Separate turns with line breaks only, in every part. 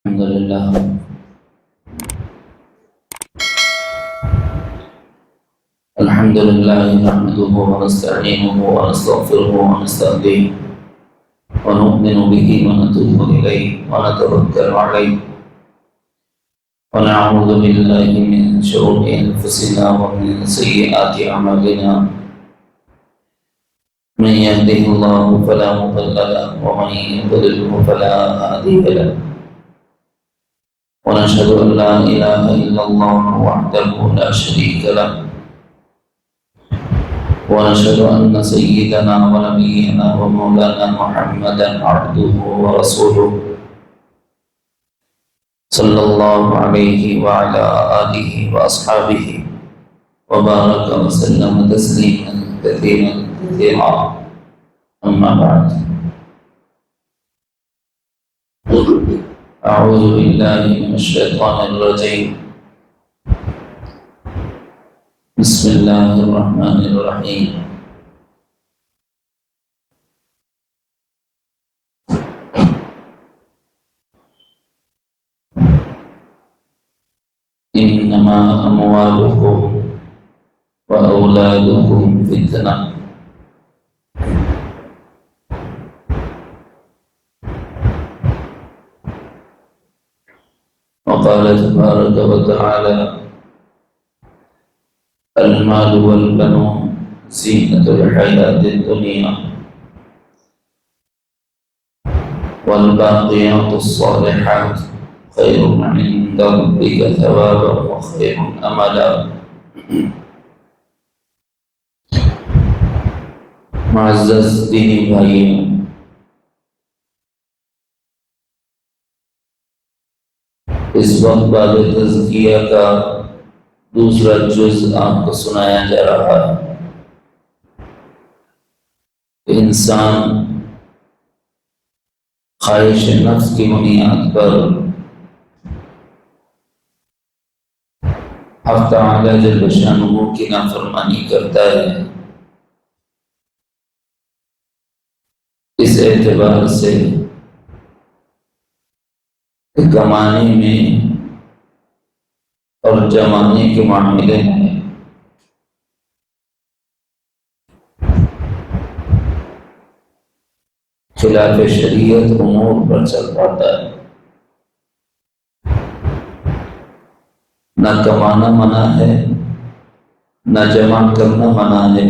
الحمد لله نحمده ونستعينه ونستغفره ونستهديه ونؤمن به ونتوب إليه ونتوكل عليه ونعوذ بالله من شرور أنفسنا ومن سيئات أعمالنا من يهده الله فلا مضل له ومن يضلله فلا هادي له ونشهد أن لا إله إلا الله وحده لا شريك له ونشهد أن سيدنا ونبينا ومولانا محمدا عبده ورسوله صلى الله عليه وعلى آله وأصحابه وبارك وسلم تسليما كثيرا كثيرا أما بعد أعوذ بالله من الشيطان الرجيم بسم الله الرحمن الرحيم إنما أموالكم وأولادكم فتنة وقال تبارك وتعالى المال والبنون زينة الحياة الدنيا والباقيات الصالحات خير عند ربك ثوابا وخير أملا معزز دینی بھائیوں، اس وقت باب تزکیہ کا دوسرا جز آپ کو سنایا جا رہا ہے۔ انسان خواہش نفس کی بنیاد پر حق تعالی جل شانہ کی نافرمانی کرتا ہے۔ اس اعتبار سے کمانے میں اور جمانے کے معاملے میں خلاف شریعت امور پر چل پاتا ہے۔ نہ کمانا منع ہے، نہ جمع کرنا منع ہے،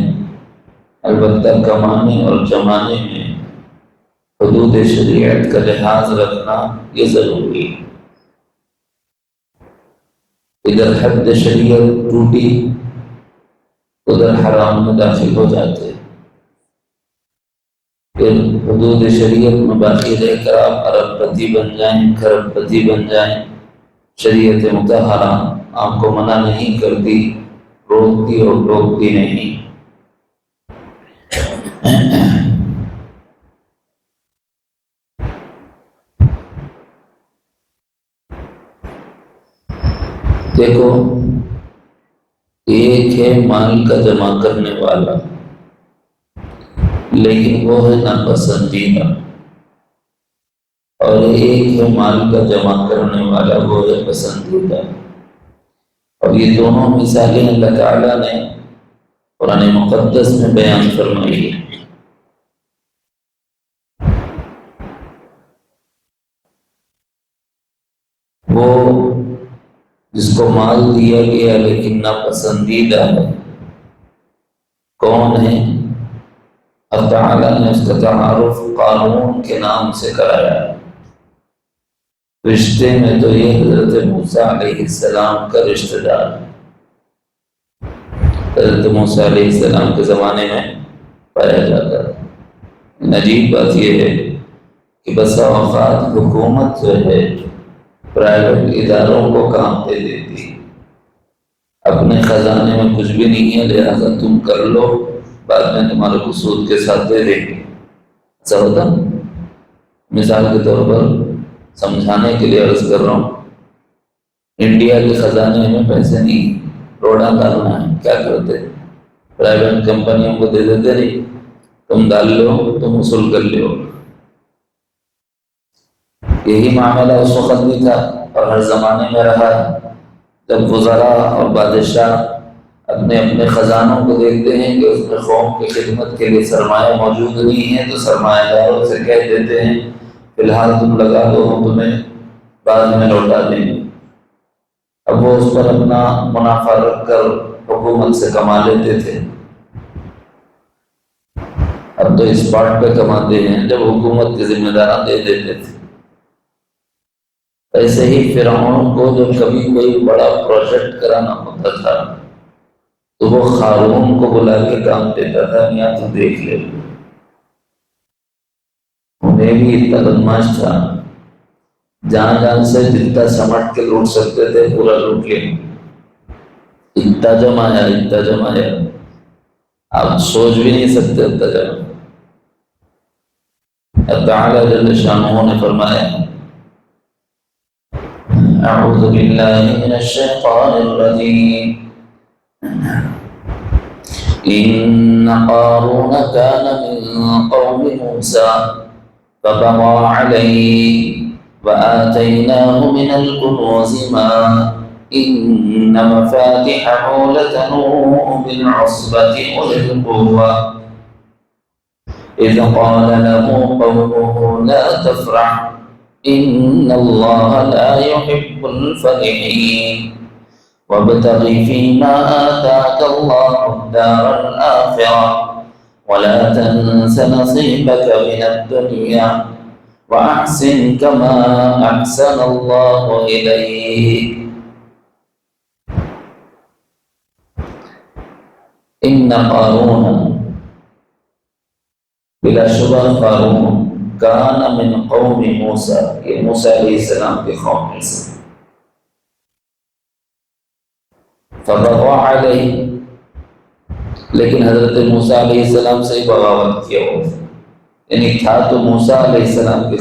البتہ کمانے اور جمانے میں حدود شریعت کا لحاظ رکھنا یہ ضروری ہے۔ ادھر حد شریعت ٹوٹی، ادھر حرام میں داخل ہو جاتے، پھر حدود شریعت میں باقی رہ کر آپ ارب پتی بن جائیں، کھرب پتی بن جائیں، شریعت مطہرہ آپ کو منع نہیں کرتی، روکتی اور روکتی نہیں۔ دیکھو، ایک ہے مال کا جمع کرنے والا، لیکن وہ ہے ناپسندیدہ، اور ایک ہے مال کا جمع کرنے والا، وہ ہے پسندیدہ۔ اور یہ دونوں مثالیں اللہ تعالیٰ نے قرآن مقدس میں بیان فرمائی ہے۔ وہ جس کو مال دیا گیا لیکن ناپسندیدہ ہے، کون ہے؟ اللہ تعالیٰ نے اس کا تعارف قارون کے نام سے کرایا۔ رشتے میں تو یہ حضرت موسیٰ علیہ السلام کا رشتہ دار، حضرت موسیٰ علیہ السلام کے زمانے میں پایا جاتا ہے۔ عجیب بات یہ ہے کہ بسا اوقات حکومت جو ہے پرائیویٹ اداروں کو کام دے دیتی، اپنے خزانے میں کچھ بھی نہیں ہے، لہذا تم کر لو، بعد میں تمہارے کو سود کے ساتھ دے دیں گے۔ ایسا ہوتا؟ مثال کے طور پر سمجھانے کے لیے عرض کر رہا ہوں، انڈیا کے خزانے میں پیسے نہیں، روڑا ڈالنا ہے، کیا کرتے؟ پرائیویٹ کمپنیوں کو دے دیتے، نہیں تم ڈال لو، تم وصول کر لو۔ یہی معاملہ اس وقت بھی تھا اور ہر زمانے میں رہا۔ جب وزراء اور بادشاہ اپنے اپنے خزانوں کو دیکھتے ہیں کہ اس میں قوم کی خدمت کے لیے سرمایہ موجود نہیں ہے، تو سرمایہ داروں سے کہہ دیتے ہیں فی الحال تم لگا دو، ہم تمہیں بعد میں لوٹا دیں گے۔ اب وہ اس پر اپنا منافع رکھ کر حکومت سے کما لیتے تھے۔ اب تو اس بات پہ کماتے ہیں جب حکومت کے ذمہ داران دے دیتے تھے۔ ایسے ہی فرعون کو جب کبھی کوئی بڑا پروجیکٹ کرانا ہوتا تھا تو وہ قارون کو بلا کے کام دیتا تھا، یا تو دیکھ لے۔ انہیں بھی اتنا بدماش تھا، جان جان سے جتنا سمٹ کے لوٹ سکتے تھے پورا لوٹ لیں۔ اتنا جمایا آپ سوچ بھی نہیں سکتے اتنا جمع۔ اللہ تعالیٰ جل شانہ نے فرمایا اعوذ باللہ من الشیطان الرجیم ان قارون كان من قوم موسى فبغى عليه وآتيناه من الكنوز ما إن مفاتحه لتنوء بالعصبة أولي القوة إذ قال له قومه لا تفرح إن الله لا يحب الفرحين وابتغ فيما آتاك الله الدار الآخرة ولا تنس نصيبك من الدنيا وأحسن كما أحسن الله إليك إن قارون بلا شبہ قارون کان من قوم موسیٰ، یہ موسیٰ علیہ السلام کے قوم میں سے، فبغى علیہ، لیکن حضرت موسیٰ علیہ السلام سے ہی بغاوت کیا ہوا، یعنی تھا تو موسیٰ علیہ السلام کے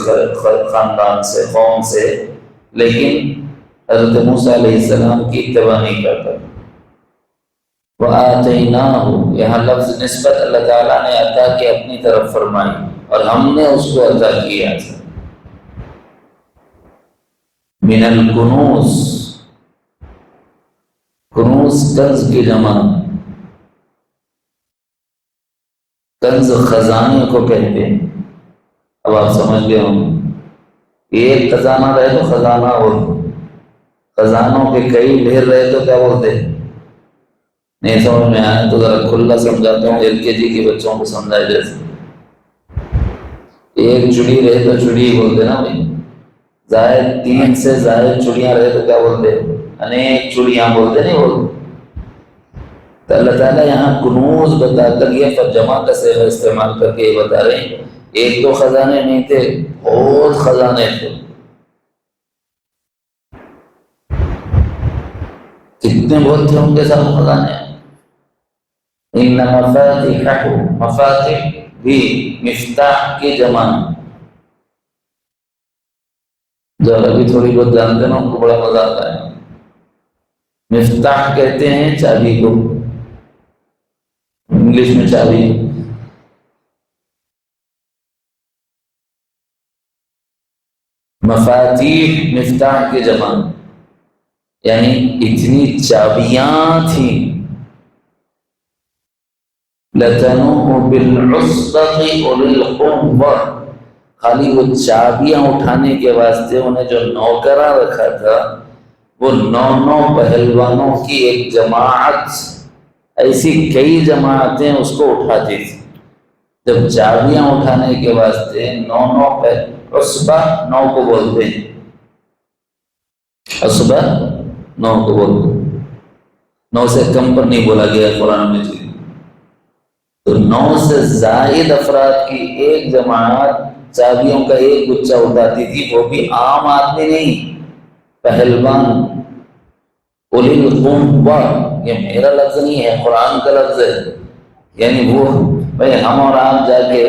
خاندان سے، قوم سے، لیکن حضرت موسیٰ علیہ السلام کی اتباع نہیں کرتا۔ وَآتَيْنَاهُ، یہاں لفظ نسبت اللہ تعالیٰ نے عطا کی اپنی طرف فرمائی اور ہم نے اس کو عطا کیا تھا۔ من الکنوز، کنوز کنز کی جمع، کنز خزانے کو کہتے ہیں۔ اب آپ سمجھ گئے ہوں، ایک خزانہ رہے تو خزانہ، اور خزانوں کے کئی ڈھیر رہے تو کیا بولتے ہیں؟ نہیں سمجھ میں آیا تو ذرا کھلا سمجھاتا ہوں، LKG کے بچوں کو سمجھائے جیسے۔ ایک چڑی رہے تو چڑی بولتے نا بھائی، زائد 3 سے زائد چڑیاں رہے تو کیا بولتے؟ انیک چڑیاں بولتے، نہیں بولتے۔ تو اللہ تعالیٰ یہاں کنوز بتا کر یہ پر جمع کا صیغہ استعمال کر کے یہ بتا رہے ہیں ایک تو خزانے نہیں تھے، بہت خزانے تھے۔ کتنے بہت تھے ان کے ساتھ خزانے؟ ان مفاتحہ، مفاتح بھی مفتاح کی جمع، جو ابھی تھوڑی بہت جانتے نا ان کو بڑا مزہ آتا ہے۔ مفتاح کہتے ہیں چابی کو، انگلش میں چابی۔ مفاتیح مفتاح کی جمع، یعنی اتنی چابیاں تھیں۔ لَتَنُوءُ بِالْعُصْبَةِ أُولِي الْقُوَّةِ، خالی وہ چابیاں اٹھانے کے واسطے انہیں جو نوکراں رکھا تھا وہ 9 پہلوانوں کی ایک جماعت، ایسی کئی جماعتیں اس کو اٹھاتی تھی۔ جب چابیاں اٹھانے کے واسطے 9 عصبہ 9 کو بولتے ہیں، عصبہ 9 کو بولتے ہیں، 9 سے کم پر نہیں بولا گیا قرآن میں جی۔ تو 9 سے زائد افراد کی ایک جماعت چابیوں کا ایک گچھا اٹھاتی تھی، وہ بھی عام آدمی نہیں، پہلوان۔ اولی القوہ، یہ میرا لفظ نہیں ہے، قرآن کا لفظ ہے، یعنی وہ بھائی ہم اور آپ جا کے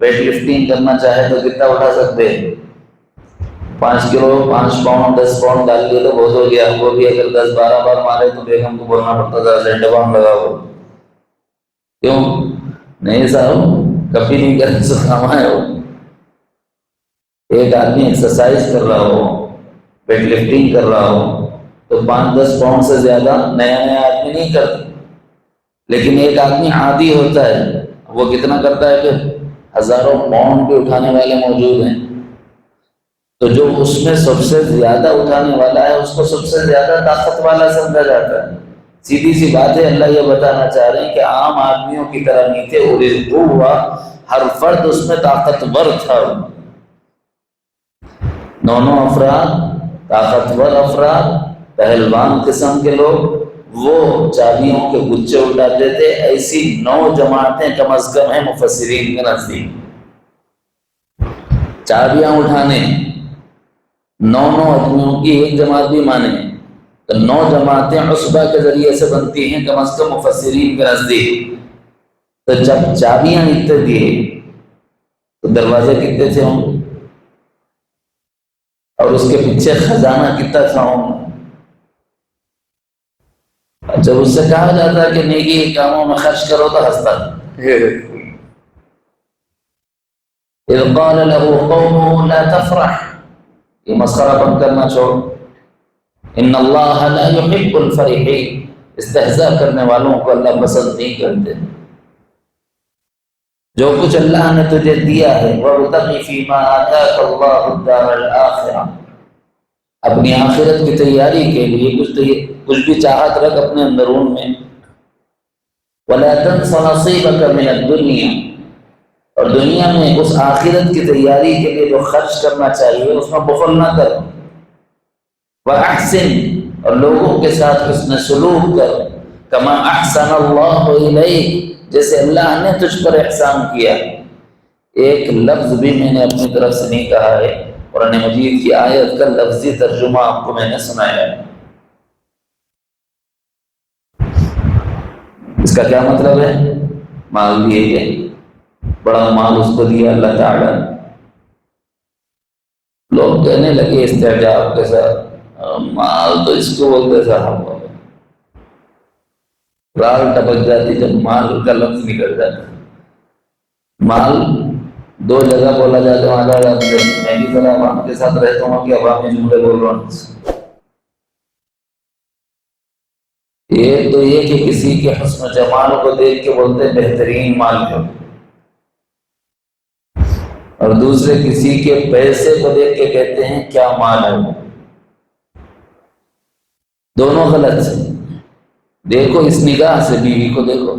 ویٹ لفٹنگ کرنا چاہے تو کتنا اٹھا سکتے ہیں؟ 5 کلو، 5 پاؤنڈ، 10 پاؤنڈ ڈال دیے تو بہت ہو گیا۔ وہ بھی اگر 10-12 بار مارے تو بیگم کو بولنا پڑتا تھا سینڈ باؤنڈ لگاؤ۔ کیوں؟ نہیں صاحب کبھی نہیں کرے سو کام آئے ہو۔ ایک آدمی ایکسرسائز کر رہا ہو، ویٹ لفٹنگ کر رہا ہو تو 5-10 پاؤنڈ سے زیادہ نیا نیا آدمی نہیں کرتا، لیکن ایک آدمی عادی ہوتا ہے وہ کتنا کرتا ہے، پھر ہزاروں پاؤنڈ بھی اٹھانے والے موجود ہیں۔ تو جو اس میں سب سے زیادہ اٹھانے والا ہے اس کو سب سے زیادہ طاقت والا سمجھا جاتا ہے۔ سیدھی سی بات ہے، اللہ یہ بتانا چاہ رہے ہیں کہ عام آدمیوں کی طرح نہیں تھے، وہ ہوا ہر فرد اس میں طاقتور تھا۔ 9 افراد، طاقتور افراد، پہلوان قسم کے لوگ، وہ چابیوں کے گچھے اٹھاتے تھے۔ ایسی 9 جماعتیں کم از کم ہیں مفسرین کے نزدیک، چابیاں اٹھانے 9 آدمیوں کی ایک جماعت بھی مانے تو 9 جماعتیں عصبہ کے ذریعے سے بنتی ہیں کم از کم مفسرین کے نزدیک۔ تو جب چابیاں اتنے دیے تو دروازے کتنے تھے ہوں گے، اور اس کے پیچھے خزانہ کتنا تھا ہوں گے۔ جب اس سے کہا جاتا ہے کہ نیکی کے کاموں میں خرچ کرو تو ہنستا اذ قال له قومه لا تفرح، یہ مسخرہ بند کرنا چھوڑ، ان اللہ لا يحب الفرحین، استہزاء کرنے والوں کو اللہ پسند نہیں کرتے۔ جو کچھ اللہ نے تجھے دیا ہے وَابْتَغِ فِيمَا آتَاكَ اللَّهُ الدَّارَ الْآخِرَةَ، اپنی آخرت کی تیاری کے لیے کچھ بھی چاہت رکھ اپنے اندرون میں، وَلَا تَنْسَ نَصِيبَكَ مِنَ الدُّنْيَا، اور دنیا میں اس آخرت کی تیاری کے لیے جو خرچ کرنا چاہیے اس میں بخل نہ کر، وَأَحْسِنْ، اور لوگوں کے ساتھ حسن سلوک کر، كَمَا أَحْسَنَ اللَّهُ إِلَيْكَ، جیسے اللہ نے تجھ پر احسان کیا۔ ایک لفظ بھی میں نے اپنی طرف سے نہیں کہا ہے، قرآن مجید کی آیت کا لفظی ترجمہ آپ کو میں نے سنایا ہے۔ اس کا کیا مطلب ہے؟ مال دیے گئے، بڑا مال اس کو دیا اللہ تعالیٰ۔ لوگ کہنے لگے استعجاب کے ساتھ، مال تو اس کو بولتے صاحب، رال ٹپک جاتی جب مال کا لفظ نکل جاتا۔ مال 2 جگہ بولا جاتا ہے، وہاں جاتا ہے میں بھی ذرا عوام کے ساتھ رہتا ہوں کہ عوامی جملے بول رہا ہوں۔ ایک تو یہ کہ کسی کے حسن و جمال کو دیکھ کے بولتے ہیں بہترین مال ہے، اور دوسرے کسی کے پیسے کو دیکھ کے کہتے ہیں کیا مال ہے وہ، دونوں غلط ہیں۔ دیکھو اس نگاہ سے بیوی کو دیکھو،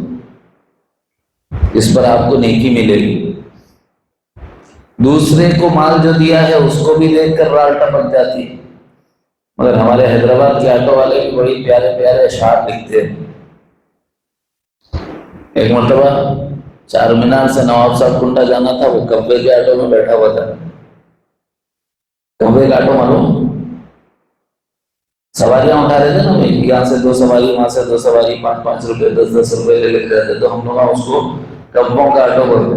اس پر آپ کو نیکی ملے گی۔ دوسرے کو مال جو دیا ہے اس کو بھی دیکھ کر رال ٹپک جاتی ہے۔ مگر ہمارے حیدرآباد کے آٹو والے بھی بڑی پیارے پیارے اشعار لکھتے ہیں۔ ایک مرتبہ چار مینار سے نواب صاحب کنڈا جانا تھا، وہ کبے کے آٹو میں بیٹھا ہوا تھا۔ کبے کا آٹو معلوم، سواریاں اٹھا رہے تھے نا بھائی، یہاں سے 2 سواری، وہاں سے 2 سواری، 5-5 روپے 10-10 روپے لے لیتے رہتے، تو ہم لوگ اس کو کبوں کا آٹو بولتے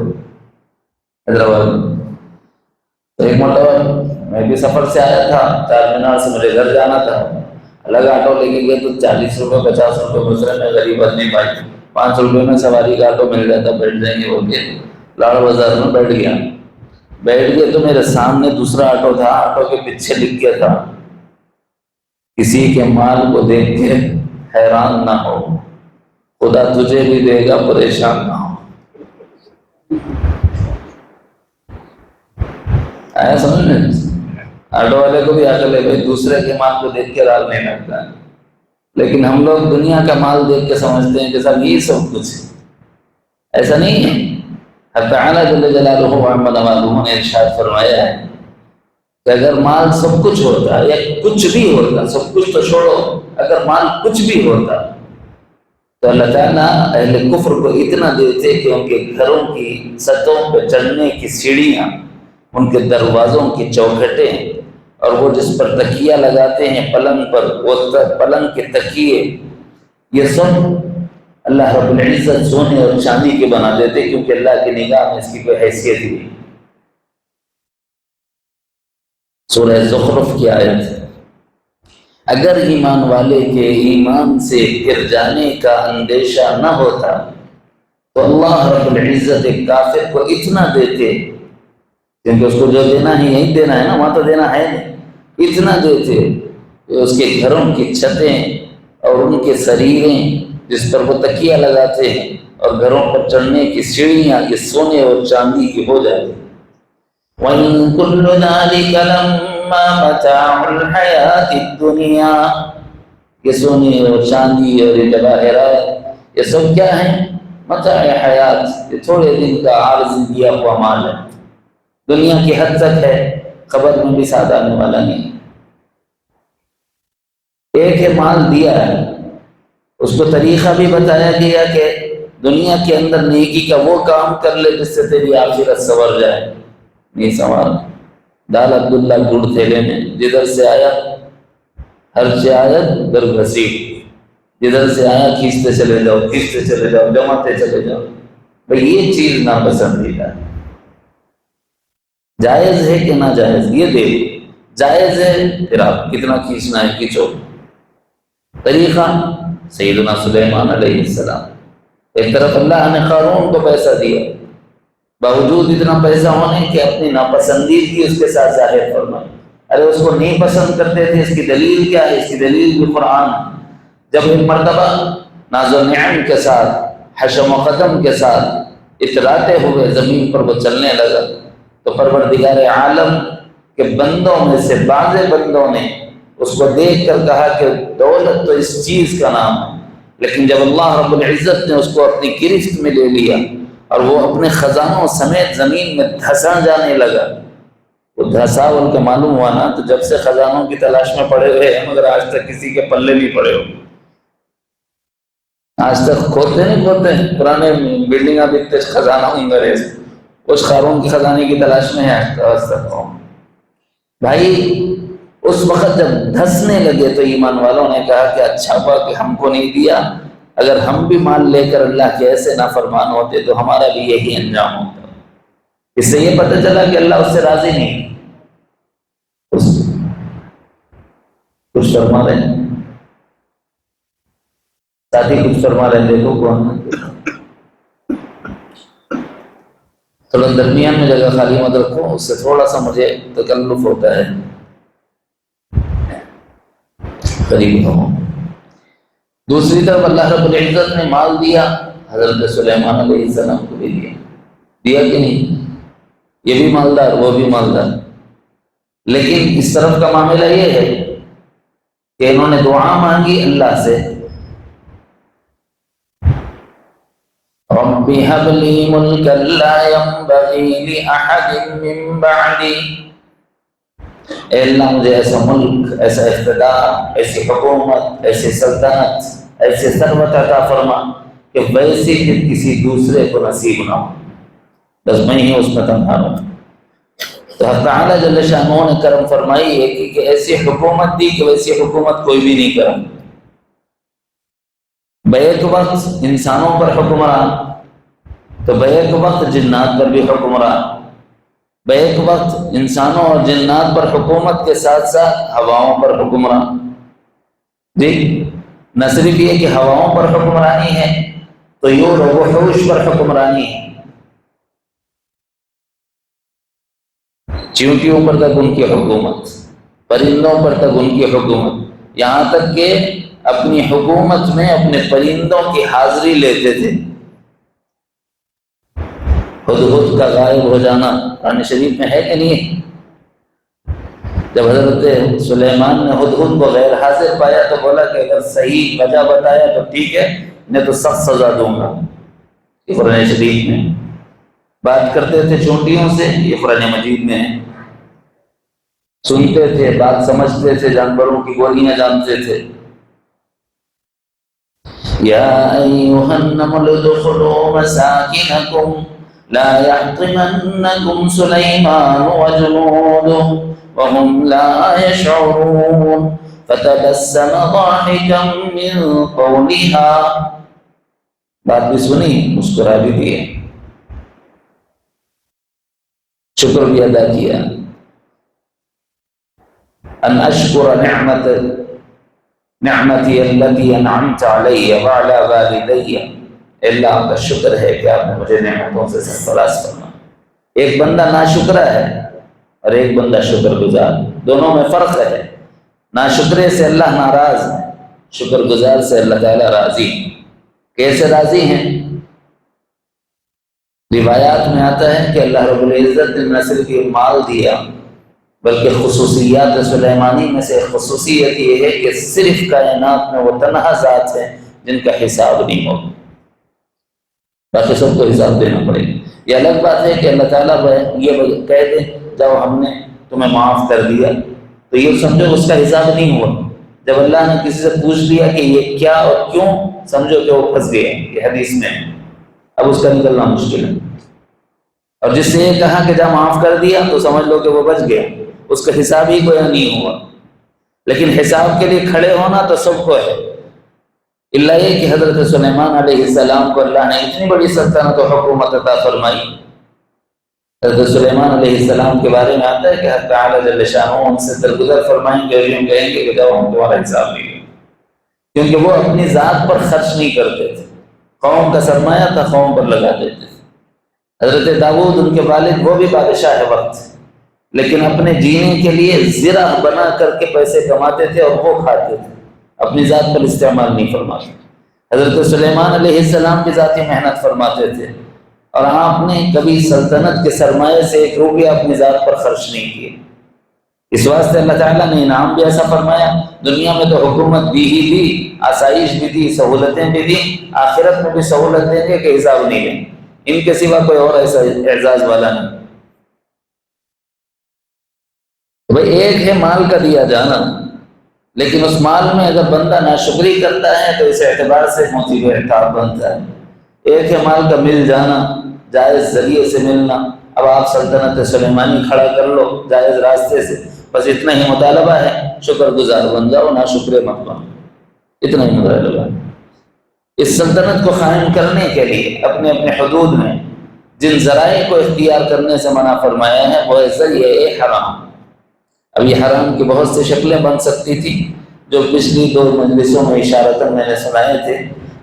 حیدرآباد میں۔ تو ایک مرتبہ میں بھی سفر سے آیا تھا، چار مینار سے مجھے گھر جانا تھا، الگ آٹو لے کے گئے تو 40 روپے 50 روپے گزرے میں غریب آدمی بھائی 5 روپے میں سواری کا آٹو مل جاتا، بیٹھ جائیں گے بول کے لاڑ بازار میں بیٹھ گئے تو میرے سامنے دوسرا آٹو تھا، آٹو کے پیچھے لکھ کے تھا کسی کے مال کو دیکھ کے حیران نہ ہو، خدا تجھے بھی دے گا پریشان نہ ہو۔ آیا سمجھ میں؟ آٹو والے کو بھی عقل ہے بھائی، دوسرے کے مال کو دیکھ کے رال نہیں لگتا ہے، لیکن ہم لوگ دنیا کا مال دیکھ کے سمجھتے ہیں کہ صاحب یہ سب کچھ ہے۔ ایسا نہیں ہے۔ اللہ تعالیٰ جل جلالہ وعظم نوالہ نے ارشاد فرمایا ہے کہ اگر مال سب کچھ ہوتا یا کچھ بھی ہوتا، سب کچھ تو چھوڑو، اگر مال کچھ بھی ہوتا تو اللہ تعالیٰ اہل کفر کو اتنا دیتے کہ ان کے گھروں کی چھتوں پہ چڑھنے کی سیڑھیاں، ان کے دروازوں کی چوکھٹیں، اور وہ جس پر تکیہ لگاتے ہیں پلنگ پر، وہ پلنگ کے تکیے، یہ سب اللہ رب العزت سونے اور چاندی کے بنا دیتے، کیونکہ اللہ کی نگاہ میں اس کی کوئی حیثیت ہی نہیں۔ سورہ زخرف کی آیت ہے۔ اگر ایمان والے کے ایمان سے گر جانے کا اندیشہ نہ ہوتا تو اللہ رب العزت ایک کافر کو اتنا دیتے کیونکہ اس کو جو دینا ہے یہیں دینا ہے نا، وہاں تو دینا ہے نہیں۔ اتنا دیتے کہ اس کے گھروں کی چھتیں اور ان کے سریریں جس پر وہ تکیہ لگاتے ہیں اور گھروں پر چڑھنے کی سیڑھیاں یہ سونے اور چاندی کی ہو جاتی۔ وَإِن كُلُّ ذَلِكَ لَمَّا مَتَاعُ الْحَيَاةِ الدُّنْيَا، یہ سونے اور چاندی اور یہ جواہرات یہ سب کیا ہیں؟ متاع حیات، یہ تھوڑے دن کا عارضی دیا ہوا مال ہے، دنیا کی حد تک ہے، قبر میں بھی ساتھ آنے والا نہیں۔ ایک ہے مال دیا ہے، اس کو طریقہ بھی بتایا گیا کہ دنیا کے اندر نیکی کا وہ کام کر لے جس سے تیری آخرت سنور جائے۔ نہیں سنوار، دال عبداللہ گڑ تھیلے میں، جدھر سے آیا ہر شاید در گھسیٹ، جدھر سے آیا کھینچتے چلے جاؤ، کھینچتے چلے جاؤ، جماتے چلے جاؤ۔ بھئی یہ چیز ناپسندیدہ ہے۔ جائز ہے کہ ناجائز یہ دے، جائز ہے پھر آپ کتنا کھینچنا ہے کھینچو۔ طریقہ سیدنا سلیمان علیہ السلام، ایک طرف اللہ نے قارون کو پیسہ دیا، باوجود اتنا پیسہ ہونے کہ اپنی ناپسندیدگی اس کے ساتھ ظاہر فرمائی۔ ارے اس کو نہیں پسند کرتے تھے، اس کی دلیل کیا ہے؟ اس کی دلیل بھی قرآن ہے۔ جب ایک مرتبہ ناز و نعم کے ساتھ، حشم و ختم کے ساتھ اتراتے ہوئے زمین پر وہ چلنے لگا تو پروردگار عالم کے بندوں میں سے بعض بندوں نے اس کو دیکھ کر کہا کہ دولت تو اس چیز کا نام ہے، لیکن جب اللہ رب العزت نے اس کو اپنی گرفت میں لے لیا اور وہ اپنے خزانوں سمیت زمین میں دھسا جانے لگا، وہ دھسا ان کے معلوم ہوا نا، تو جب سے خزانوں کی تلاش میں پڑے ہوئے ہیں مگر آج تک کسی کے پلے نہیں پڑے ہو۔ آج تک کھوتے نہیں کھوتے، پرانے بلڈنگاں دیکھتے خزانہ ہوں گے، اس قارون کی خزانے کی تلاش میں ہے آج تک قوم۔ بھائی اس وقت جب دھسنے لگے تو ایمان والوں نے کہا کہ اچھا ہوا کہ ہم کو نہیں دیا، اگر ہم بھی مال لے کر اللہ کے ایسے نافرمان ہوتے تو ہمارا بھی یہی انجام ہوتا۔ اس سے یہ پتہ چلا کہ اللہ اس سے راضی نہیں۔ کچھ فرما رہے ہیں ساتھی، کچھ فرما رہے ہیں، دیکھو کون تھوڑا درمیان میں جگہ خالی مت رکھو، اس سے تھوڑا سا مجھے تکلف ہوتا ہے، قریب ہو۔ دوسری طرف اللہ رب العزت نے مال دیا، حضرت سلیمان علیہ السلام کو بھی دیا کہ نہیں؟ یہ بھی مالدار، وہ بھی مالدار، لیکن اس طرف کا معاملہ یہ ہے کہ انہوں نے دعا مانگی اللہ سے، رب هب لي ملكا لا ينبغي لأحد من بعدي، اے اللہ مجھے ایسا ملک، ایسا اقتدار، ایسی حکومت، ایسی سلطنت، ایسے ثروت عطا فرما کہ ویسی پھر کسی دوسرے کو نصیب نہ ہو، بس میں ہی اس میں تنہا ہوں۔ تو حضرت تعالیٰ جل شانہ نے کرم فرمائی ہے کہ ایسی حکومت دی کہ ویسی حکومت کوئی بھی نہیں کرا۔ بیک وقت انسانوں پر حکمران تو بیک وقت جنات پر بھی حکمران، بیک وقت انسانوں اور جنات پر حکومت کے ساتھ ساتھ ہواؤں پر حکمران۔ جی نہ صرف یہ کہ ہواؤں پر حکمرانی ہے، طیور و وحوش پر حکمرانی ہے، چیونٹیوں پر تک ان کی حکومت، پرندوں پر تک ان کی حکومت، یہاں تک کہ اپنی حکومت میں اپنے پرندوں کی حاضری لیتے تھے۔ ہدہد کا غائب ہو جانا قرآن شریف میں ہے کہ نہیں؟ جب حضرت سلیمان نے ہدہد کو غیر حاضر پایا تو بولا کہ اگر صحیح وجہ بتایا تو ٹھیک ہے، نہیں تو سخت سزا دوں گا۔ یہ قرآن شریف میں بات کرتے تھے چونٹیوں سے، یہ قرآن مجید میں ہے، سنتے تھے، بات سمجھتے تھے، جانوروں کی بولیاں جانتے تھے۔ یا ایھا النمل ادخلوا مساکنکم لا يحطمنکم سلیمان وجنودہ وهم لا يشعرون فتبسم ضاحكا من قولها، بات بھی سنی، مسکرا بھی دیے، شکر بھی ادا کیا، ان اشکر نعمتی التي انعمت علی وعلی والدی، اللہ کا شکر ہے کہ آپ نے مجھے نعمتوں سے سرفراز فرمایا۔ ایک بندہ ناشکرا ہے اور ایک بندہ شکر گزار، دونوں میں فرق ہے۔ ناشکرے سے اللہ ناراض ہے، شکر گزار سے اللہ تعالیٰ راضی۔ کیسے راضی ہیں؟ روایات میں آتا ہے کہ اللہ رب العزت نے نہ صرف یہ مال دیا بلکہ خصوصیات سلیمانی میں سے خصوصیت یہ ہے کہ صرف کائنات میں وہ تنہا ذات ہے جن کا حساب نہیں ہوگا، باقی سب کو حساب دینا پڑے گا۔ یہ الگ بات ہے کہ اللہ تعالیٰ یہ کہہ دے جب ہم نے تمہیں معاف کر دیا تو یہ سمجھو اس کا حساب نہیں ہوا۔ جب اللہ نے کسی سے پوچھ لیا کہ یہ کیا اور کیوں، سمجھو کہ وہ پھنس گئے، یہ حدیث میں ہے، اب اس کا نکلنا مشکل ہے۔ اور جس سے یہ کہا کہ جب معاف کر دیا تو سمجھ لو کہ وہ بچ گیا، اس کا حساب ہی کوئی نہیں ہوا۔ لیکن حساب کے لیے کھڑے ہونا تو سب کو ہے، اللہ یہ کہ حضرت سلیمان علیہ السلام کو اللہ نے اتنی بڑی سلطنت و حکومت عطا فرمائی۔ حضرت سلیمان علیہ السلام کے بارے میں آتا ہے کہ حضرت تعالیٰ جل شانہ ان سے درگزر فرمائیں گے اور یوں کہیں گے کہ جاؤ ہم تمہارا حساب نہیں لیں، کیونکہ وہ اپنی ذات پر خرچ نہیں کرتے تھے، قوم کا سرمایہ تھا قوم پر لگا دیتے تھے۔ حضرت داؤد ان کے والد وہ بھی بادشاہ وقت تھے، لیکن اپنے جینے کے لیے زرع بنا کر کے پیسے کماتے تھے اور وہ کھاتے تھے، اپنی ذات پر استعمال نہیں فرماتے۔ حضرت سلیمان علیہ السلام بھی ذاتی محنت فرماتے تھے، اور آپ نے کبھی سلطنت کے سرمایے سے ایک روپیہ اپنی ذات پر خرچ نہیں کیے۔ اس واسطے اللہ تعالیٰ نے انعام بھی ایسا فرمایا، دنیا میں تو حکومت دی ہی دی، آسائش بھی دی، سہولتیں بھی دی، آخرت میں بھی سہولت دیں گے کہ حساب نہیں لیں، ان کے سوا کوئی اور ایسا اعزاز والا نہیں۔ بھئی ایک ہے مال کا دیا جانا، لیکن اس مال میں اگر بندہ ناشکری کرتا ہے تو اس اعتبار سے موجب عقاب بنتا ہے۔ ایک ہے مال کا مل جانا، جائز ذریعے سے ملنا، اب آپ سلطنت سلیمانی کھڑا کر لو جائز راستے سے، بس اتنا ہی مطالبہ ہے، شکر گزار بن جاؤ، ناشکرے مت بنو، اتنا ہی مطالبہ ہے۔ اس سلطنت کو قائم کرنے کے لیے اپنے اپنے حدود میں جن ذرائع کو اختیار کرنے سے منع فرمایا ہے وہ ہے ذریعہ حرام۔ اب یہ حرام کی بہت سی شکلیں بن سکتی تھی جو پچھلی 2 مجلسوں میں اشارتاً میں نے سنائے تھے،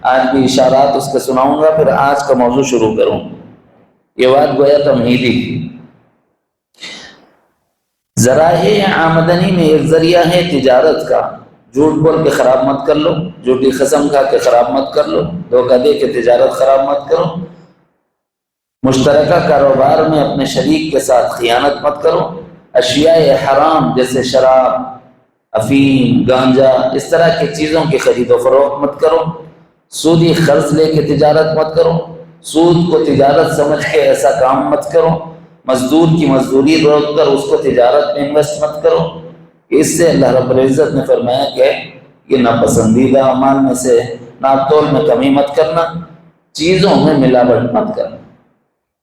آج بھی اشارات اس کے سناؤں گا، پھر آج کا موضوع شروع کروں۔ یہ بات گویا تمہیدی تھی۔ ذرائع آمدنی میں ایک ذریعہ ہے تجارت کا، جھوٹ بول کے خراب مت کر لو، جھوٹی قسم کھا کے خراب مت کر لو، دھوکہ دے کے تجارت خراب مت کرو، مشترکہ کاروبار میں اپنے شریک کے ساتھ خیانت مت کرو، اشیاء حرام جیسے شراب، افیم، گانجا، اس طرح کی چیزوں کی خرید و فروخت مت کرو، سودی قرض لے کے تجارت مت کرو، سود کو تجارت سمجھ کے ایسا کام مت کرو، مزدور کی مزدوری روک کر اس کو تجارت میں انویسٹ مت کرو۔ اس سے اللہ رب العزت نے فرمایا کہ یہ ناپسندیدہ اعمال میں سے، ناپ تول میں کمی مت کرنا، چیزوں میں ملاوٹ مت کرنا۔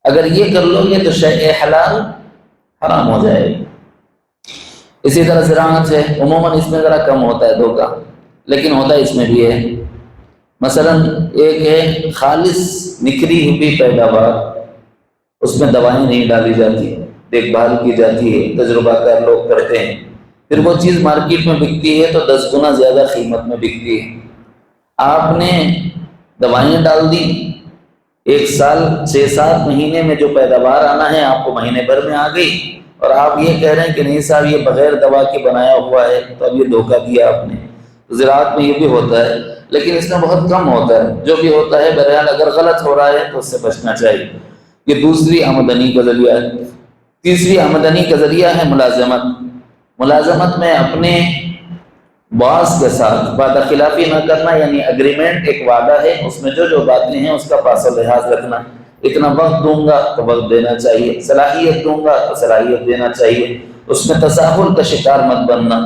اگر یہ کر لو گے تو شیء حلال حرام ہو جائے گا۔ اسی طرح زراعت ہے، عموماً اس میں ذرا کم ہوتا ہے دھوکہ، لیکن ہوتا ہے اس میں بھی ہے۔ مثلا ایک ہے خالص نکھری ہوئی پیداوار، اس میں دوائیں نہیں ڈالی جاتی، دیکھ بھال کی جاتی ہے، تجربہ کار لوگ کرتے ہیں، پھر وہ چیز مارکیٹ میں بکتی ہے تو 10 گنا زیادہ قیمت میں بکتی ہے۔ آپ نے دوائیں ڈال دی، 1 سال 6-7 مہینے میں جو پیداوار آنا ہے آپ کو مہینے بھر میں آ گئی، اور آپ یہ کہہ رہے ہیں کہ نہیں صاحب یہ بغیر دوا کے بنایا ہوا ہے، تو اب یہ دھوکہ دیا آپ نے۔ زراعت میں یہ بھی ہوتا ہے، لیکن اس میں بہت کم ہوتا ہے، جو بھی ہوتا ہے بہرحال اگر غلط ہو رہا ہے تو اس سے بچنا چاہیے۔ یہ دوسری آمدنی کا ذریعہ ہے۔ تیسری آمدنی کا ذریعہ ہے ملازمت۔ ملازمت میں اپنے باس کے ساتھ وعدہ خلافی نہ کرنا، یعنی اگریمنٹ ایک وعدہ ہے، اس میں جو جو باتیں ہیں اس کا پاس و لحاظ رکھنا، اتنا وقت دوں گا تو وقت دینا چاہیے، صلاحیت دوں گا تو صلاحیت دینا چاہیے، اس میں تساہل کا شکار مت بننا۔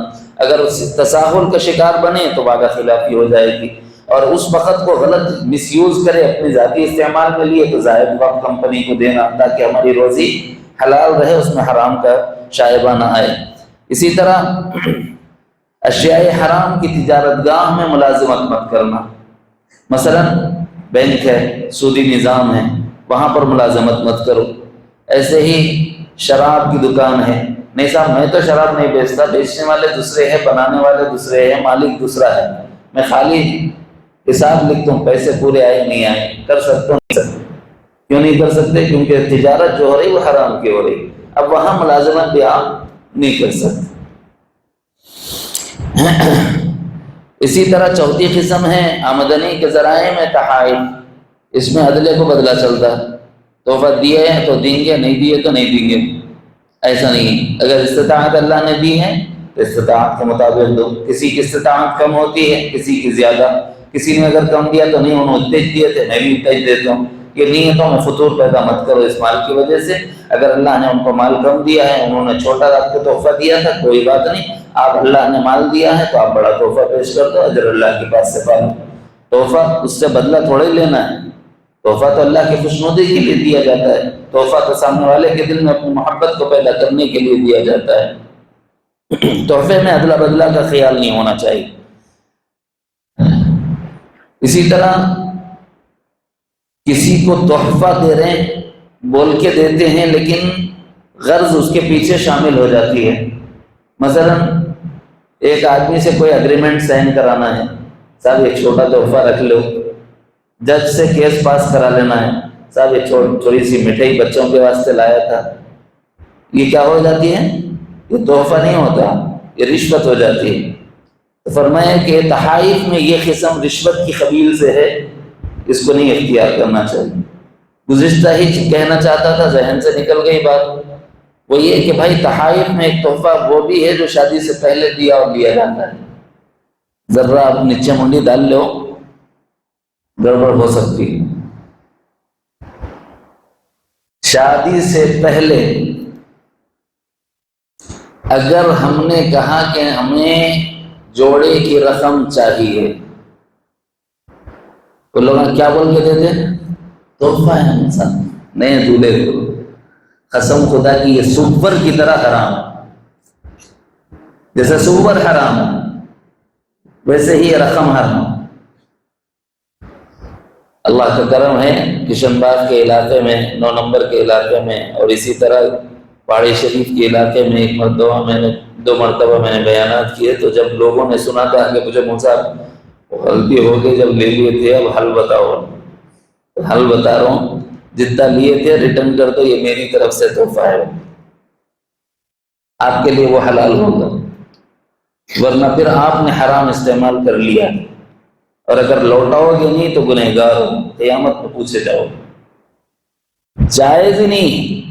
اگر اس تساہل کا شکار بنے تو وعدہ خلافی ہو جائے گی، اور اس وقت کو غلط مس یوز کرے اپنی ذاتی استعمال میں لیے تو زائد وقت کمپنی کو دینا تاکہ ہماری روزی حلال رہے، اس میں حرام کا شائبہ نہ آئے۔ اسی طرح اشیاء حرام کی تجارت گاہ میں ملازمت مت کرنا، مثلا بینک ہے، سودی نظام ہے، وہاں پر ملازمت مت کرو۔ ایسے ہی شراب کی دکان ہے، نہیں صاحب میں تو شراب نہیں بیچتا، بیچنے والے دوسرے ہیں، بنانے والے دوسرے ہیں، مالک دوسرا ہے، میں خالی حساب لکھتا ہوں، پیسے پورے آئے نہیں آئے، کر سکتا ہوں نہیں سکتا۔ کیوں نہیں کر سکتے؟ کیونکہ تجارت جو ہو رہی وہ حرام کی ہو رہی، اب وہاں ملازمت بھی آپ نہیں کر سکتے۔ اسی طرح چوتھی قسم ہے آمدنی کے ذرائع میں تحائف، اس میں عدلے کو بدلہ چلتا ہے، تحفہ دیے ہیں تو دیں گے، نہیں دیے تو نہیں دیں گے، ایسا نہیں۔ اگر استطاعت اللہ نے دی ہے تو استطاعت کے مطابق دو، کسی کی استطاعت کم ہوتی ہے، کسی کی زیادہ، کسی نے اگر کم دیا تو نہیں، انہوں نے تیج دیے تھے، میں بھی تیج دیتا ہوں، یہ نیتوں میں فطور پیدا مت کرو اس مال کی وجہ سے۔ اگر اللہ نے ان کو مال کم دیا ہے، انہوں نے چھوٹا آپ کو تحفہ دیا تھا، کوئی بات نہیں، آپ اللہ نے مال دیا ہے تو آپ بڑا تحفہ پیش کر دو، اجر اللہ کے پاس سے پالو۔ تحفہ اس سے بدلہ تھوڑا ہی لینا ہے، تحفہ تو اللہ کی خوشنودی کے لیے دیا جاتا ہے، تحفہ تو سامنے والے کے دل میں اپنی محبت کو پیدا کرنے کے لیے دیا جاتا ہے۔ تحفے میں ادلا بدلہ کا خیال نہیں ہونا چاہیے۔ اسی طرح کسی کو تحفہ دے رہے ہیں، بول کے دیتے ہیں لیکن غرض اس کے پیچھے شامل ہو جاتی ہے۔ مثلا ایک آدمی سے کوئی اگریمنٹ سائن کرانا ہے، صاحب ایک چھوٹا تحفہ رکھ لو، جج سے کیس پاس کرا لینا ہے، صاحب ایک تھوڑی سی مٹھائی بچوں کے واسطے لایا تھا، یہ کیا ہو جاتی ہے؟ یہ تحفہ نہیں ہوتا، یہ رشوت ہو جاتی ہے۔ تو فرمایا کہ تحائف میں یہ قسم رشوت کی قبیل سے ہے، اس کو نہیں اختیار کرنا چاہیے۔ گزشتہ ہی کہنا چاہتا تھا، ذہن سے نکل گئی بات، وہ یہ کہ بھائی تحائف میں ایک تحفہ وہ بھی ہے جو شادی سے پہلے دیا اور لیا جاتا ہے۔ ذرا آپ نیچے منڈی ڈال لو، گڑبڑ ہو سکتی ہے۔ شادی سے پہلے اگر ہم نے کہا کہ ہمیں جوڑے کی رقم چاہیے تو لوگ کیا بول کے دیتے ہیں؟ تحفہ ہے انسان نئے دولہے کو۔ قسم خدا کی یہ سور کی طرح حرام ہے، جیسے سور حرام ہے ویسے ہی یہ رقم حرام۔ اللہ کا کرم ہے، کشن باغ کے علاقے میں، 9 نمبر کے علاقے میں، اور اسی طرح پہاڑی شریف کے علاقے میں ایک مرتبہ میں نے 2 مرتبہ میں نے بیانات کیے، تو جب لوگوں نے سنا تھا کہ مجھے صاحب غلطی ہو گئی، جب لے لیے تھے اب حل بتاؤ، حل بتا رہا ہوں، جتنا لیے تھے ریٹرن کر دو، یہ میری طرف سے تحفہ ہے، آپ کے لیے وہ حلال ہوگا، ورنہ پھر آپ نے حرام استعمال کر لیا، اور اگر لوٹاؤ گے نہیں تو گنہگار ہو، قیامت میں پوچھے جاؤ۔ جائز نہیں،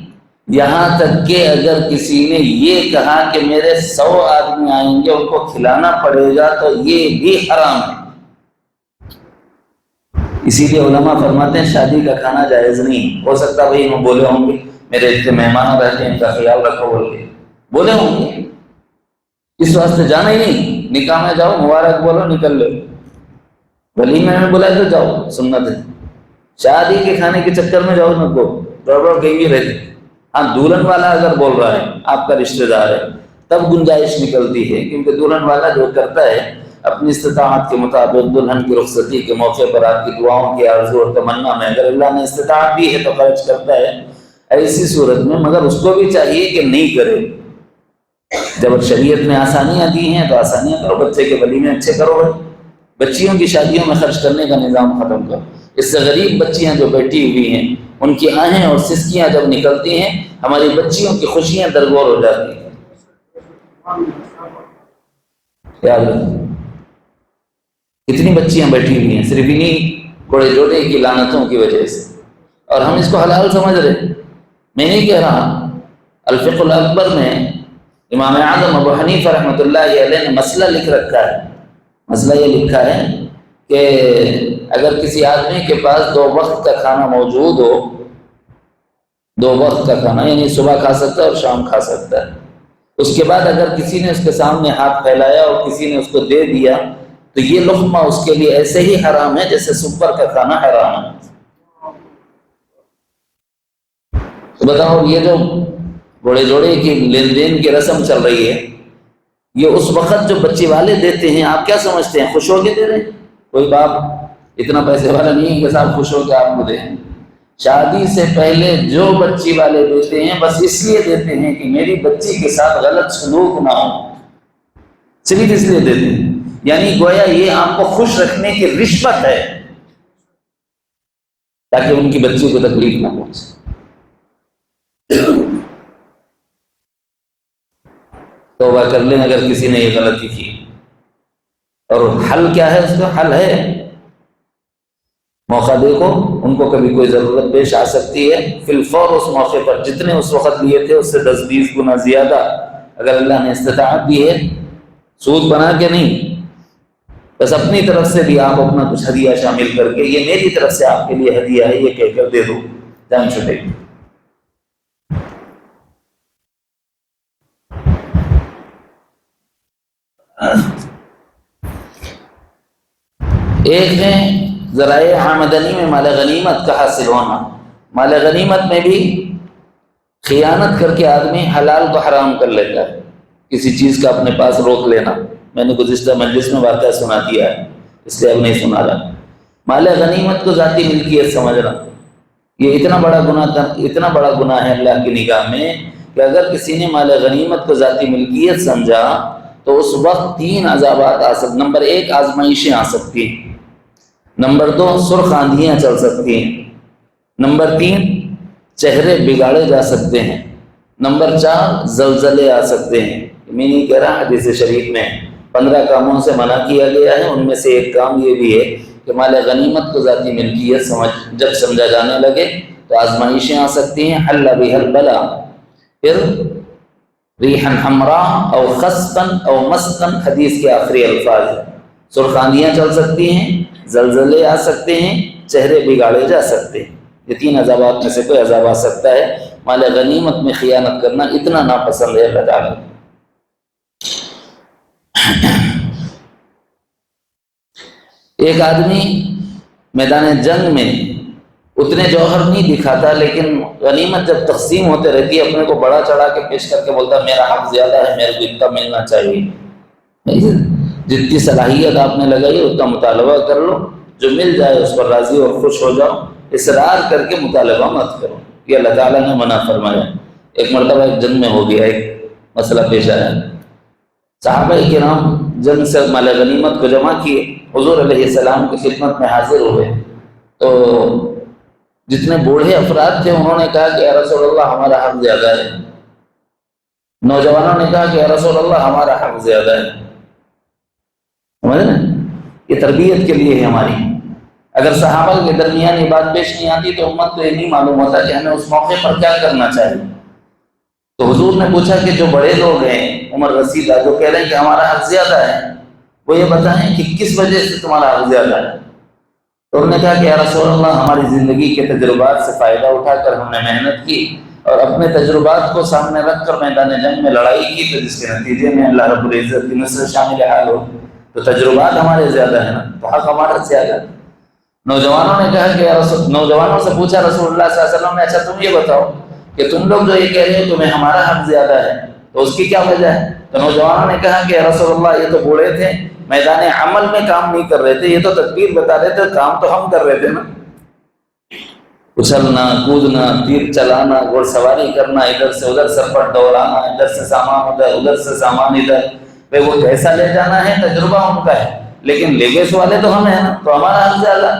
یہاں تک کہ اگر کسی نے یہ کہا کہ میرے 100 آدمی آئیں گے ان کو کھلانا پڑے گا تو یہ بھی حرام ہے۔ اسی لیے علماء فرماتے ہیں شادی کا کھانا جائز نہیں۔ ہو سکتا بھائی انہوں بولے ہوں گے میرے اتنے مہمان رہتے ہیں ان کا خیال رکھو بول کے بولے ہوں گے، اس واسطے جانا ہی نہیں، نکاح میں جاؤ مبارک بولو نکل لو، ولیمے میں بلائے تو جاؤ، سنت ہے۔ شادی کے کھانے کے چکر میں جاؤ نہ کو گڑبڑ کہیں بھی رہتی۔ ہاں دلہن والا اگر بول رہا ہے آپ کا رشتہ دار ہے تب گنجائش نکلتی ہے، کیونکہ دلہن والا جو کرتا ہے اپنی استطاعت کے مطابق دلہن کی رخصتی کے موقع پر آپ کی دعاؤں کی آرزو اور تمنا میں اگر اللہ نے استطاعت دی ہے تو خرچ کرتا ہے ایسی صورت میں، مگر اس کو بھی چاہیے کہ نہیں کرے۔ جب شریعت نے آسانیاں دی ہیں تو آسانیاں کرو، بچے کے ولیمے اچھے کرو، بچیوں کی شادیوں میں خرچ کرنے کا نظام ختم کرو۔ اس سے غریب بچیاں جو بیٹھی ہوئی ہیں ان کی آہیں اور سسکیاں جب نکلتی ہیں ہماری بچیوں کی خوشیاں درگور ہو جاتی ہیں۔ یاد رکھیں کتنی بچیاں بیٹھی ہوئی ہیں صرف انہیں گھوڑے جوڑے کی لعنتوں کی وجہ سے، اور ہم اس کو حلال سمجھ رہے۔ میں نہیں کہہ رہا، الفقہ الاکبر میں امام اعظم ابو حنیفہ رحمۃ اللہ علیہ نے مسئلہ لکھ رکھا ہے۔ مسئلہ یہ لکھا ہے کہ اگر کسی آدمی کے پاس 2 وقت کا کھانا موجود ہو، 2 وقت کا کھانا یعنی صبح کھا سکتا ہے اور شام کھا سکتا ہے، اس کے بعد اگر کسی نے اس کے سامنے ہاتھ پھیلایا اور کسی نے اس کو دے دیا تو یہ لقمہ اس کے لیے ایسے ہی حرام ہے جیسے سپر کا کھانا حرام ہے۔ تو بتاؤ یہ جو گھوڑے جوڑے کی لین دین کی رسم چل رہی ہے یہ اس وقت جو بچے والے دیتے ہیں آپ کیا سمجھتے ہیں خوش ہو کے دے رہے ہیں؟ کوئی باپ اتنا پیسے والا نہیں ہے کہ صاحب خوش ہو کے آپ کو دیں۔ شادی سے پہلے جو بچی والے دیتے ہیں بس اس لیے دیتے ہیں کہ میری بچی کے ساتھ غلط سلوک نہ ہو، صرف اس لیے دیتے ہیں، یعنی گویا یہ آپ کو خوش رکھنے کی رشوت ہے۔ تاکہ ان کی بچی کو تکلیف نہ پہنچے۔ توبہ کر لیں اگر کسی نے یہ غلطی کی۔ اور حل کیا ہے؟ اس کا حل ہے موقع دیکھو، ان کو کبھی کوئی ضرورت پیش آ سکتی ہے، فی الفور اس موقع پر جتنے اس وقت لیے تھے اس سے 10-20 گنا زیادہ اگر اللہ نے استطاعت دی ہے، سود بنا کے نہیں، بس اپنی طرف سے بھی آپ اپنا کچھ ہدیہ شامل کر کے، یہ میری طرف سے آپ کے لیے ہدیہ ہے، یہ کہہ کر دے دو، جان چھٹے گی۔ ایک ہے ذرائع آمدنی میں مال غنیمت کا حاصل ہونا۔ مال غنیمت میں بھی خیانت کر کے آدمی حلال کو حرام کر لیتا ہے، کسی چیز کا اپنے پاس روک لینا۔ میں نے گزشتہ مجلس میں واقعہ سنا دیا ہے، اس لیے اب نہیں سنا رہا۔ مال غنیمت کو ذاتی ملکیت سمجھنا، یہ اتنا بڑا گناہ ہے اللہ کی نگاہ میں کہ اگر کسی نے مال غنیمت کو ذاتی ملکیت سمجھا تو اس وقت 3 عذابات آ سکتے۔ نمبر 1 آزمائشیں آ سکتی ہیں، نمبر 2 سرخ آندھیاں چل سکتی ہیں، نمبر 3 چہرے بگاڑے جا سکتے ہیں، نمبر 4 زلزلے آ سکتے ہیں۔ میں نہیں کہہ رہا، حدیث شریف میں 15 کاموں سے منع کیا گیا ہے، ان میں سے ایک کام یہ بھی ہے کہ مال غنیمت کو ذاتی ملکیت جب سمجھا جانے لگے تو آزمائشیں آ سکتی ہیں۔ حل بها البلا، پھر ریحن حمراء او خسفن او مسقن حدیث کے آخری الفاظ ہیں۔ سرخ آندھیاں چل سکتی ہیں، زلزلے آ سکتے ہیں، چہرے بگاڑے جا سکتے ہیں۔ یہ 3 عذابات میں سے کوئی عذاب آ سکتا ہے۔ مال غنیمت میں خیانت کرنا اتنا ناپسند ہے اللہ تعالیٰ۔ ایک آدمی میدان جنگ میں اتنے جوہر نہیں دکھاتا، لیکن غنیمت جب تقسیم ہوتے رہتی ہے اپنے کو بڑا چڑھا کے پیش کر کے بولتا ہے میرا حق زیادہ ہے، میرے کو اتنا ملنا چاہیے۔ جتنی صلاحیت آپ نے لگائی ہے اتنا مطالبہ کر لو، جو مل جائے اس پر راضی اور خوش ہو جاؤ، اصرار کر کے مطالبہ مت کرو، یہ اللہ تعالیٰ نے منع فرمایا۔ ایک مرتبہ ایک جنگ میں ہو گیا، ایک مسئلہ پیش آیا، صحابہ کرام جنگ سے مال غنیمت کو جمع کیے، حضور علیہ السلام کی خدمت میں حاضر ہوئے تو جتنے بوڑھے افراد تھے انہوں نے کہا کہ یا رسول اللہ ہمارا حق زیادہ ہے، نوجوانوں نے کہا کہ یا رسول اللہ ہمارا حق زیادہ ہے۔ سمجھے نا، یہ تربیت کے لیے ہے ہماری۔ اگر صحابہ کے درمیان یہ بات پیش نہیں آتی تو امت کو یہ نہیں معلوم ہوتا کہ ہمیں اس موقع پر کیا کرنا چاہیے۔ تو حضور نے پوچھا کہ جو بڑے لوگ ہیں عمر رسیدہ جو کہہ رہے ہیں کہ ہمارا حق زیادہ ہے، وہ یہ بتائیں کہ کس وجہ سے تمہارا حق زیادہ ہے۔ تو انہوں نے کہا کہ یا رسول اللہ ہماری زندگی کے تجربات سے فائدہ اٹھا کر ہم نے محنت کی اور اپنے تجربات کو سامنے رکھ کر میدان جنگ میں لڑائی کی، تو جس کے نتیجے میں اللہ رب العزت کی نصرت شامل حال ہو، تو تجربات ہمارے زیادہ ہیں نا، تو حق ہمارا زیادہ ہے۔ نوجوانوں نے کہا کہ نوجوانوں سے پوچھا رسول اللہ صلی اللہ علیہ وسلم نے، اچھا تم یہ بتاؤ کہ تم لوگ جو یہ کہہ رہے ہو تمہیں ہمارا حق زیادہ ہے، تو اس کی کیا وجہ ہے؟ تو نوجوانوں نے کہا کہ رسول اللہ یہ تو بوڑھے تھے، میدان عمل میں کام نہیں کر رہے تھے، یہ تو تکبیر بتا رہے تھے، کام تو ہم کر رہے تھے نا، اچھلنا کودنا، تیر چلانا، گھوڑ سواری کرنا، ادھر سے ادھر سرپٹ دوڑانا، ادھر سے سامان ادھر، ادھر سے سامان ادھر، بھائی وہ کیسا لے جانا ہے تجربہ ان کا ہے، لیکن لیگیس والے تو ہم ہیں نا، تو ہمارا حق زیادہ۔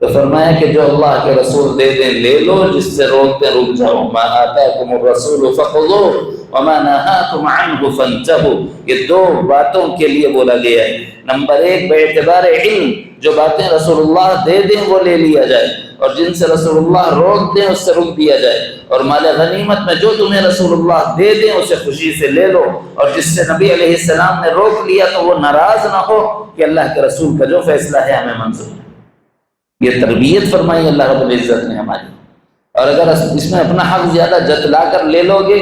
تو فرمایا کہ جو اللہ کے رسول دے دیں لے لو، جس سے روکتے رک جاؤ، ما آتاکم الرسول فخذوہ وما نہاکم عنہ فانتہوا۔ یہ 2 باتوں کے لیے بولا گیا ہے۔ نمبر 1 بے اعتبار علم، جو باتیں رسول اللہ دے دیں وہ لے لیا جائے، اور جن سے رسول اللہ روک دیں اس سے رک دیا جائے، اور مال غنیمت میں جو تمہیں رسول اللہ دے دیں اسے خوشی سے لے لو، اور جس سے نبی علیہ السلام نے روک لیا تو وہ ناراض نہ ہو کہ اللہ کے رسول کا جو فیصلہ ہے ہمیں منظور ہے۔ یہ تربیت فرمائی اللہ رب العزت نے ہماری۔ اور اگر اس میں اپنا حق زیادہ جتلا کر لے لو گے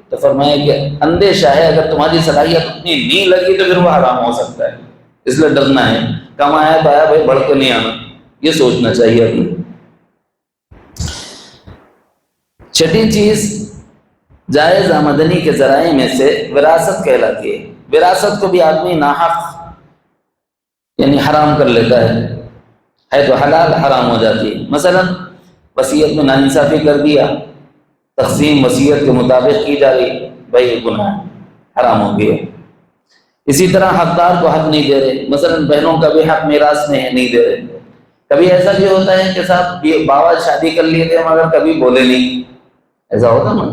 تو فرمایا کہ اندیشہ ہے اگر تمہاری صلاحیت اتنی نہیں لگی تو پھر وہ حرام ہو سکتا ہے، اس لیے ڈرنا ہے، کم آیا تو آیا بھائی، بڑھ کے نہیں آنا، یہ سوچنا چاہیے اپنے۔ چھٹی چیز جائز آمدنی کے ذرائع میں سے وراثت کہلاتی ہے۔ وراثت کو بھی آدمی ناحق یعنی حرام کر لیتا ہے تو حلال حرام ہو جاتی ہے۔ مثلا وصیت میں ناانصافی کر دیا، تقسیم وصیت کے مطابق کی جا رہی، بھائی یہ گناہ ہے، حرام ہو گیا۔ اسی طرح حقدار کو حق نہیں دے رہے، مثلا بہنوں کا بھی حق میراث میں ہے، نہیں دے رہے، کبھی ایسا بھی ہوتا ہے کہ صاحب یہ باوا شادی کر لیے تھے مگر کبھی بولے نہیں، ایسا ہوتا نا،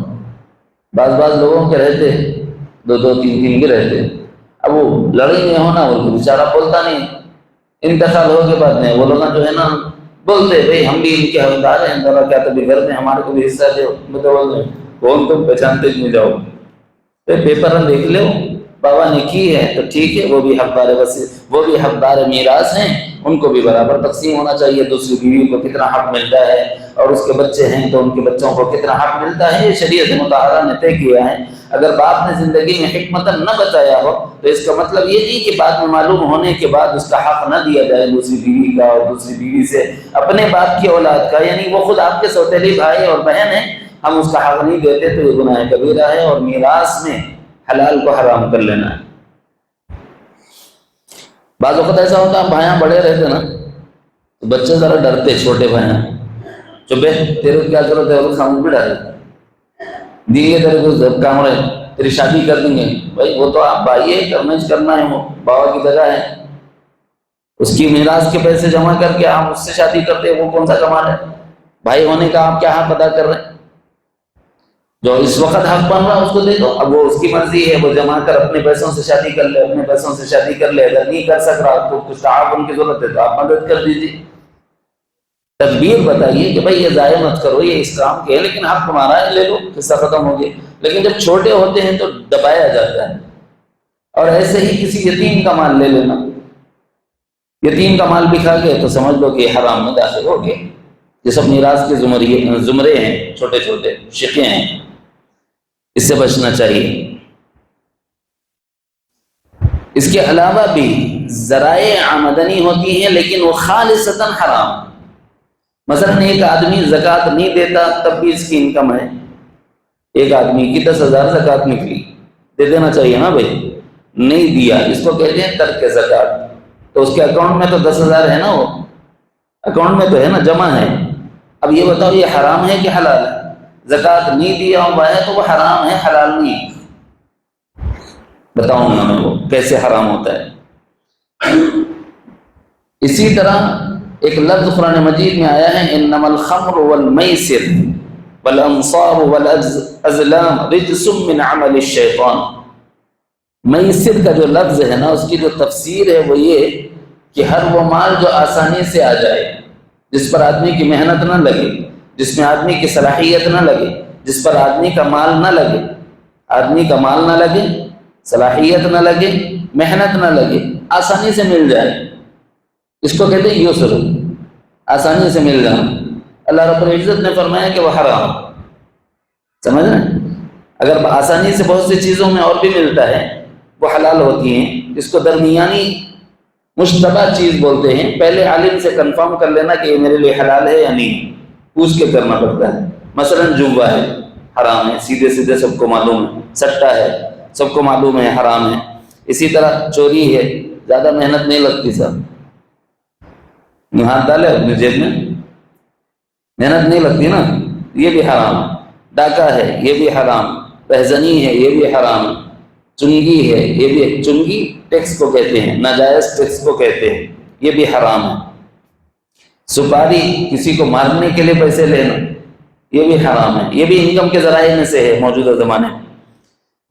بعض لوگوں کے رہتے، دو دو تین تین کے رہتے، اب وہ لڑائی میں ہونا وہ بیچارہ بولتا نہیں، انتقال ہو کے بعد میں وہ لوگ جو ہے نا بولتے بھائی ہم بھی ان کے حقدار ہیں، ذرا کیا تو بگڑ میں ہمارے کو بھی حصہ دو، بول رہے کون تم پہچانتے نہیں جاؤ، پیپر ہم دیکھ لو بابا نے کی ہے تو ٹھیک ہے، وہ بھی حقدار وہ بھی حقدار میراث ہیں، ان کو بھی برابر تقسیم ہونا چاہیے، دوسری بیوی کو کتنا حق ملتا ہے، اور اس کے بچے ہیں تو ان کے بچوں کو کتنا حق ملتا ہے، یہ شریعت مطہرہ نے طے کیا ہے۔ اگر باپ نے زندگی میں حکمتاً نہ بتایا ہو تو اس کا مطلب یہ نہیں کہ بعد میں معلوم ہونے کے بعد اس کا حق نہ دیا جائے دوسری بیوی کا، اور دوسری بیوی سے اپنے باپ کی اولاد کا، یعنی وہ خود آپ کے سوتیلی بھائی اور بہن ہیں، ہم اس کا حق نہیں دیتے تو یہ گناہ کبیرہ ہے، اور میراث میں حلال کو حرام کر لینا ہے۔ بعض وقت ایسا ہوتا ہے بھائیاں بڑے رہتے نا تو بچے ذرا ڈرتے، چھوٹے بھائیاں چبے تیرے کو کیا ضرورت ہے، وہ سامنے بھی ڈالے دیے تیرے کو کام رہے تیری شادی کر دیں گے، بھائی وہ تو آپ بھائی ہے، کرنا ہے، وہ بابا کی جگہ ہے، اس کی میراث کے پیسے جمع کر کے آپ اس سے شادی کرتے ہیں، وہ کون سا کمال ہے؟ بھائی ہونے کا آپ کیا حق ادا کر رہے ہیں؟ جو اس وقت حق بن رہا ہے اس کو دے دو، اب وہ اس کی مرضی ہے، وہ جمع کر اپنے پیسوں سے شادی کر لے، اپنے پیسوں سے شادی کر لے، اگر نہیں کر سک رہا تو کچھ تعاون کی ضرورت ہے تو آپ مدد کر دیجیے، تدبیر بتائیے کہ بھائی یہ ضائع مت کرو، یہ اس کام کے ہے لیکن حق تمہارا ہے، لے لو، قصہ ختم ہو گیا۔ لیکن جب چھوٹے ہوتے ہیں تو دبایا جاتا ہے، اور ایسے ہی کسی یتیم کا مال لے لینا، یتیم کا مال بھی کھا گئے تو سمجھ لو کہ حرام میں داخل ہو گئے۔ یہ سب میراث کے زمرے ہیں، چھوٹے چھوٹے شقیں ہیں، اس سے بچنا چاہیے۔ اس کے علاوہ بھی ذرائع آمدنی ہوتی ہیں لیکن وہ خالصتاً حرام، مثلا ایک آدمی زکوٰۃ نہیں دیتا تب بھی اس کی انکم ہے، ایک آدمی کی 10,000 زکوٰۃ نکلی، دے دینا چاہیے نا بھائی، نہیں دیا، اس کو کہتے ہیں ترک زکوٰۃ، تو اس کے اکاؤنٹ میں تو 10,000 ہے نا، وہ اکاؤنٹ میں تو ہے نا، جمع ہے۔ اب یہ بتاؤ یہ حرام ہے کہ حلال ہے؟ زکوٰۃ نہیں دیا ہوا ہے تو وہ حرام ہے، حلال نہیں۔ بتاؤں گا میں وہ کیسے حرام ہوتا ہے۔ اسی طرح ایک لفظ قرآن مجید میں آیا ہے، انما الخمر والمیسر والانصاب والازلام رجس من عمل الشیطان۔ میسر کا جو لفظ ہے نا، اس کی جو تفسیر ہے وہ یہ کہ ہر وہ مال جو آسانی سے آ جائے، جس پر آدمی کی محنت نہ لگے، جس میں آدمی کی صلاحیت نہ لگے، جس پر آدمی کا مال نہ لگے، آدمی کا مال نہ لگے، صلاحیت نہ لگے، محنت نہ لگے، آسانی سے مل جائے، اس کو کہتے ہیں یسر، آسانی سے مل جانا۔ اللہ رب العزت نے فرمایا کہ وہ حرام، سمجھ رہے ہیں؟ اگر آسانی سے بہت سی چیزوں میں اور بھی ملتا ہے وہ حلال ہوتی ہیں، اس کو درمیانی مشتبہ چیز بولتے ہیں، پہلے عالم سے کنفرم کر لینا کہ یہ میرے لیے حلال ہے یا نہیں، پوچھ کے کرنا پڑتا ہے۔ مثلا جوا ہے، حرام ہے، سیدھے سیدھے سب کو معلوم ہے، سٹا ہے، سب کو معلوم ہے حرام ہے۔ اسی طرح چوری ہے، زیادہ محنت نہیں لگتی، صاحب ہاتھ ڈالے اپنے جیب میں، محنت نہیں لگتی نا، یہ بھی حرام ہے۔ ڈاکہ ہے، یہ بھی حرام، رہزنی ہے، یہ بھی حرام ہے، چنگی ہے، یہ بھی، چنگی ٹیکس کو کہتے ہیں، ناجائز ٹیکس کو کہتے ہیں، یہ بھی حرام ہے۔ سپاری، کسی کو مارنے کے لیے پیسے لینا، یہ بھی حرام ہے، یہ بھی انکم کے ذرائع میں سے ہے موجودہ زمانے میں۔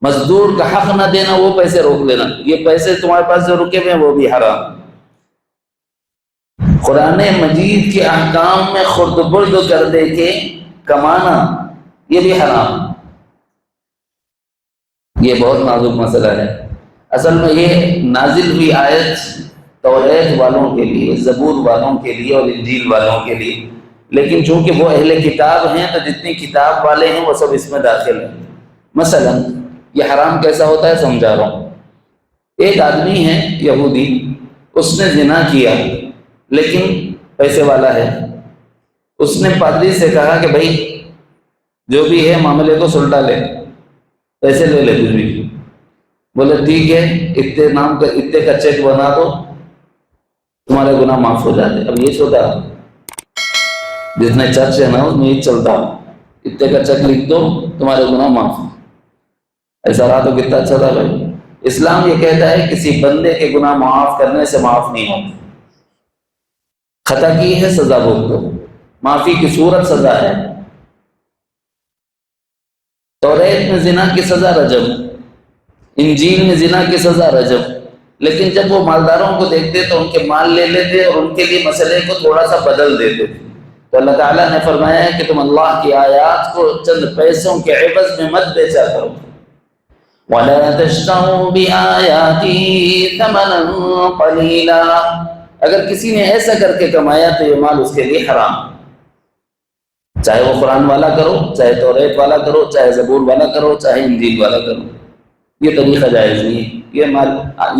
مزدور کا حق نہ دینا، وہ پیسے روک لینا، یہ پیسے تمہارے پاس جو رکے ہوئے ہیں وہ بھی حرام۔ قرآن مجید کے احکام میں خرد برد کر دے کے کمانا، یہ بھی حرام۔ یہ بہت نازک مسئلہ ہے۔ اصل میں یہ نازل ہوئی آیت توریت والوں کے لیے، زبور والوں کے لیے اور انجیل والوں کے لیے، لیکن چونکہ وہ اہل کتاب ہیں تو جتنی کتاب والے ہیں وہ سب اس میں داخل ہیں۔ مثلا یہ حرام کیسا ہوتا ہے سمجھا رہا ہوں۔ ایک آدمی ہے یہودی، اس نے زنا کیا لیکن پیسے والا ہے، اس نے پادری سے کہا کہ بھائی جو بھی ہے معاملے کو سلٹا لے، پیسے لے لے کچھ بھی۔ بولے ٹھیک ہے، اتنے کا چیک بنا دو، تمہارے گناہ معاف ہو جاتے۔ اب یہ چھوٹا جتنے چرچ ہے نا اس میں یہ چلتا، اتنے کا چیک لکھ دو تمہارے گناہ معاف۔ ایسا رہا تو کتنا اچھا تھا بھائی۔ اسلام یہ کہتا ہے کسی بندے کے گناہ معاف کرنے سے معاف نہیں ہوتے، خطا کی ہے سزا بھگتو، معافی کی صورت سزا ہے۔ توریت میں زنا کی سزا رجم، انجیل میں زنا کی سزا رجم، لیکن جب وہ مالداروں کو دیکھتے تو ان کے مال لے لیتے اور ان کے لیے مسئلے کو تھوڑا سا بدل دیتے۔ تو اللہ تعالیٰ نے فرمایا ہے کہ تم اللہ کی آیات کو چند پیسوں کے عوض میں مت بیچا کرو۔ وَلَا تَشْتَرُوا بِآيَاتِي ثَمَنًا قَلِيلًا، اگر کسی نے ایسا کر کے کمایا تو یہ مال اس کے لیے حرام، چاہے وہ قرآن والا کرو، چاہے توریت والا کرو، چاہے زبور والا کرو، چاہے انجیل والا کرو، یہ طریقہ جائز نہیں ہے۔ یہ مال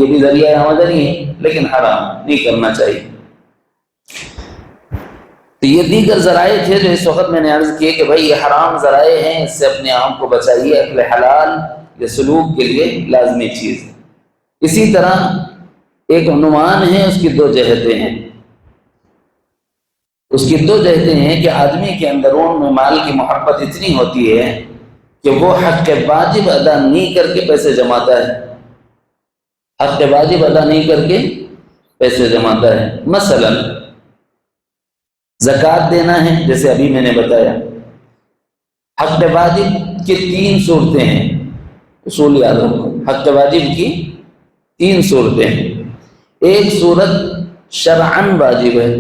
یہ بھی ذریعہ آمدنی ہے لیکن حرام نہیں کرنا چاہیے۔ تو یہ دیگر ذرائع تھے جو اس وقت میں نے عرض کیے کہ بھائی یہ حرام ذرائع ہیں، اس سے اپنے آپ کو بچائیے۔ اکل حلال یہ سلوک کے لیے لازمی چیز ہے۔ اسی طرح ایک عنوان ہے، اس کی دو جہتیں ہیں۔ اس کی دو جہتیں ہیں کہ آدمی کے اندرون میں مال کی محبت اتنی ہوتی ہے کہ وہ حق واجب ادا نہیں کر کے پیسے جماتا ہے، حق واجب ادا نہیں کر کے پیسے جماتا ہے۔ مثلا زکوٰۃ دینا ہے، جیسے ابھی میں نے بتایا، حق واجب کی 3 صورتیں ہیں، اصول یاد رکھو۔ حق واجب کی 3 صورتیں ہیں۔ ایک صورت شرعاً واجب ہے،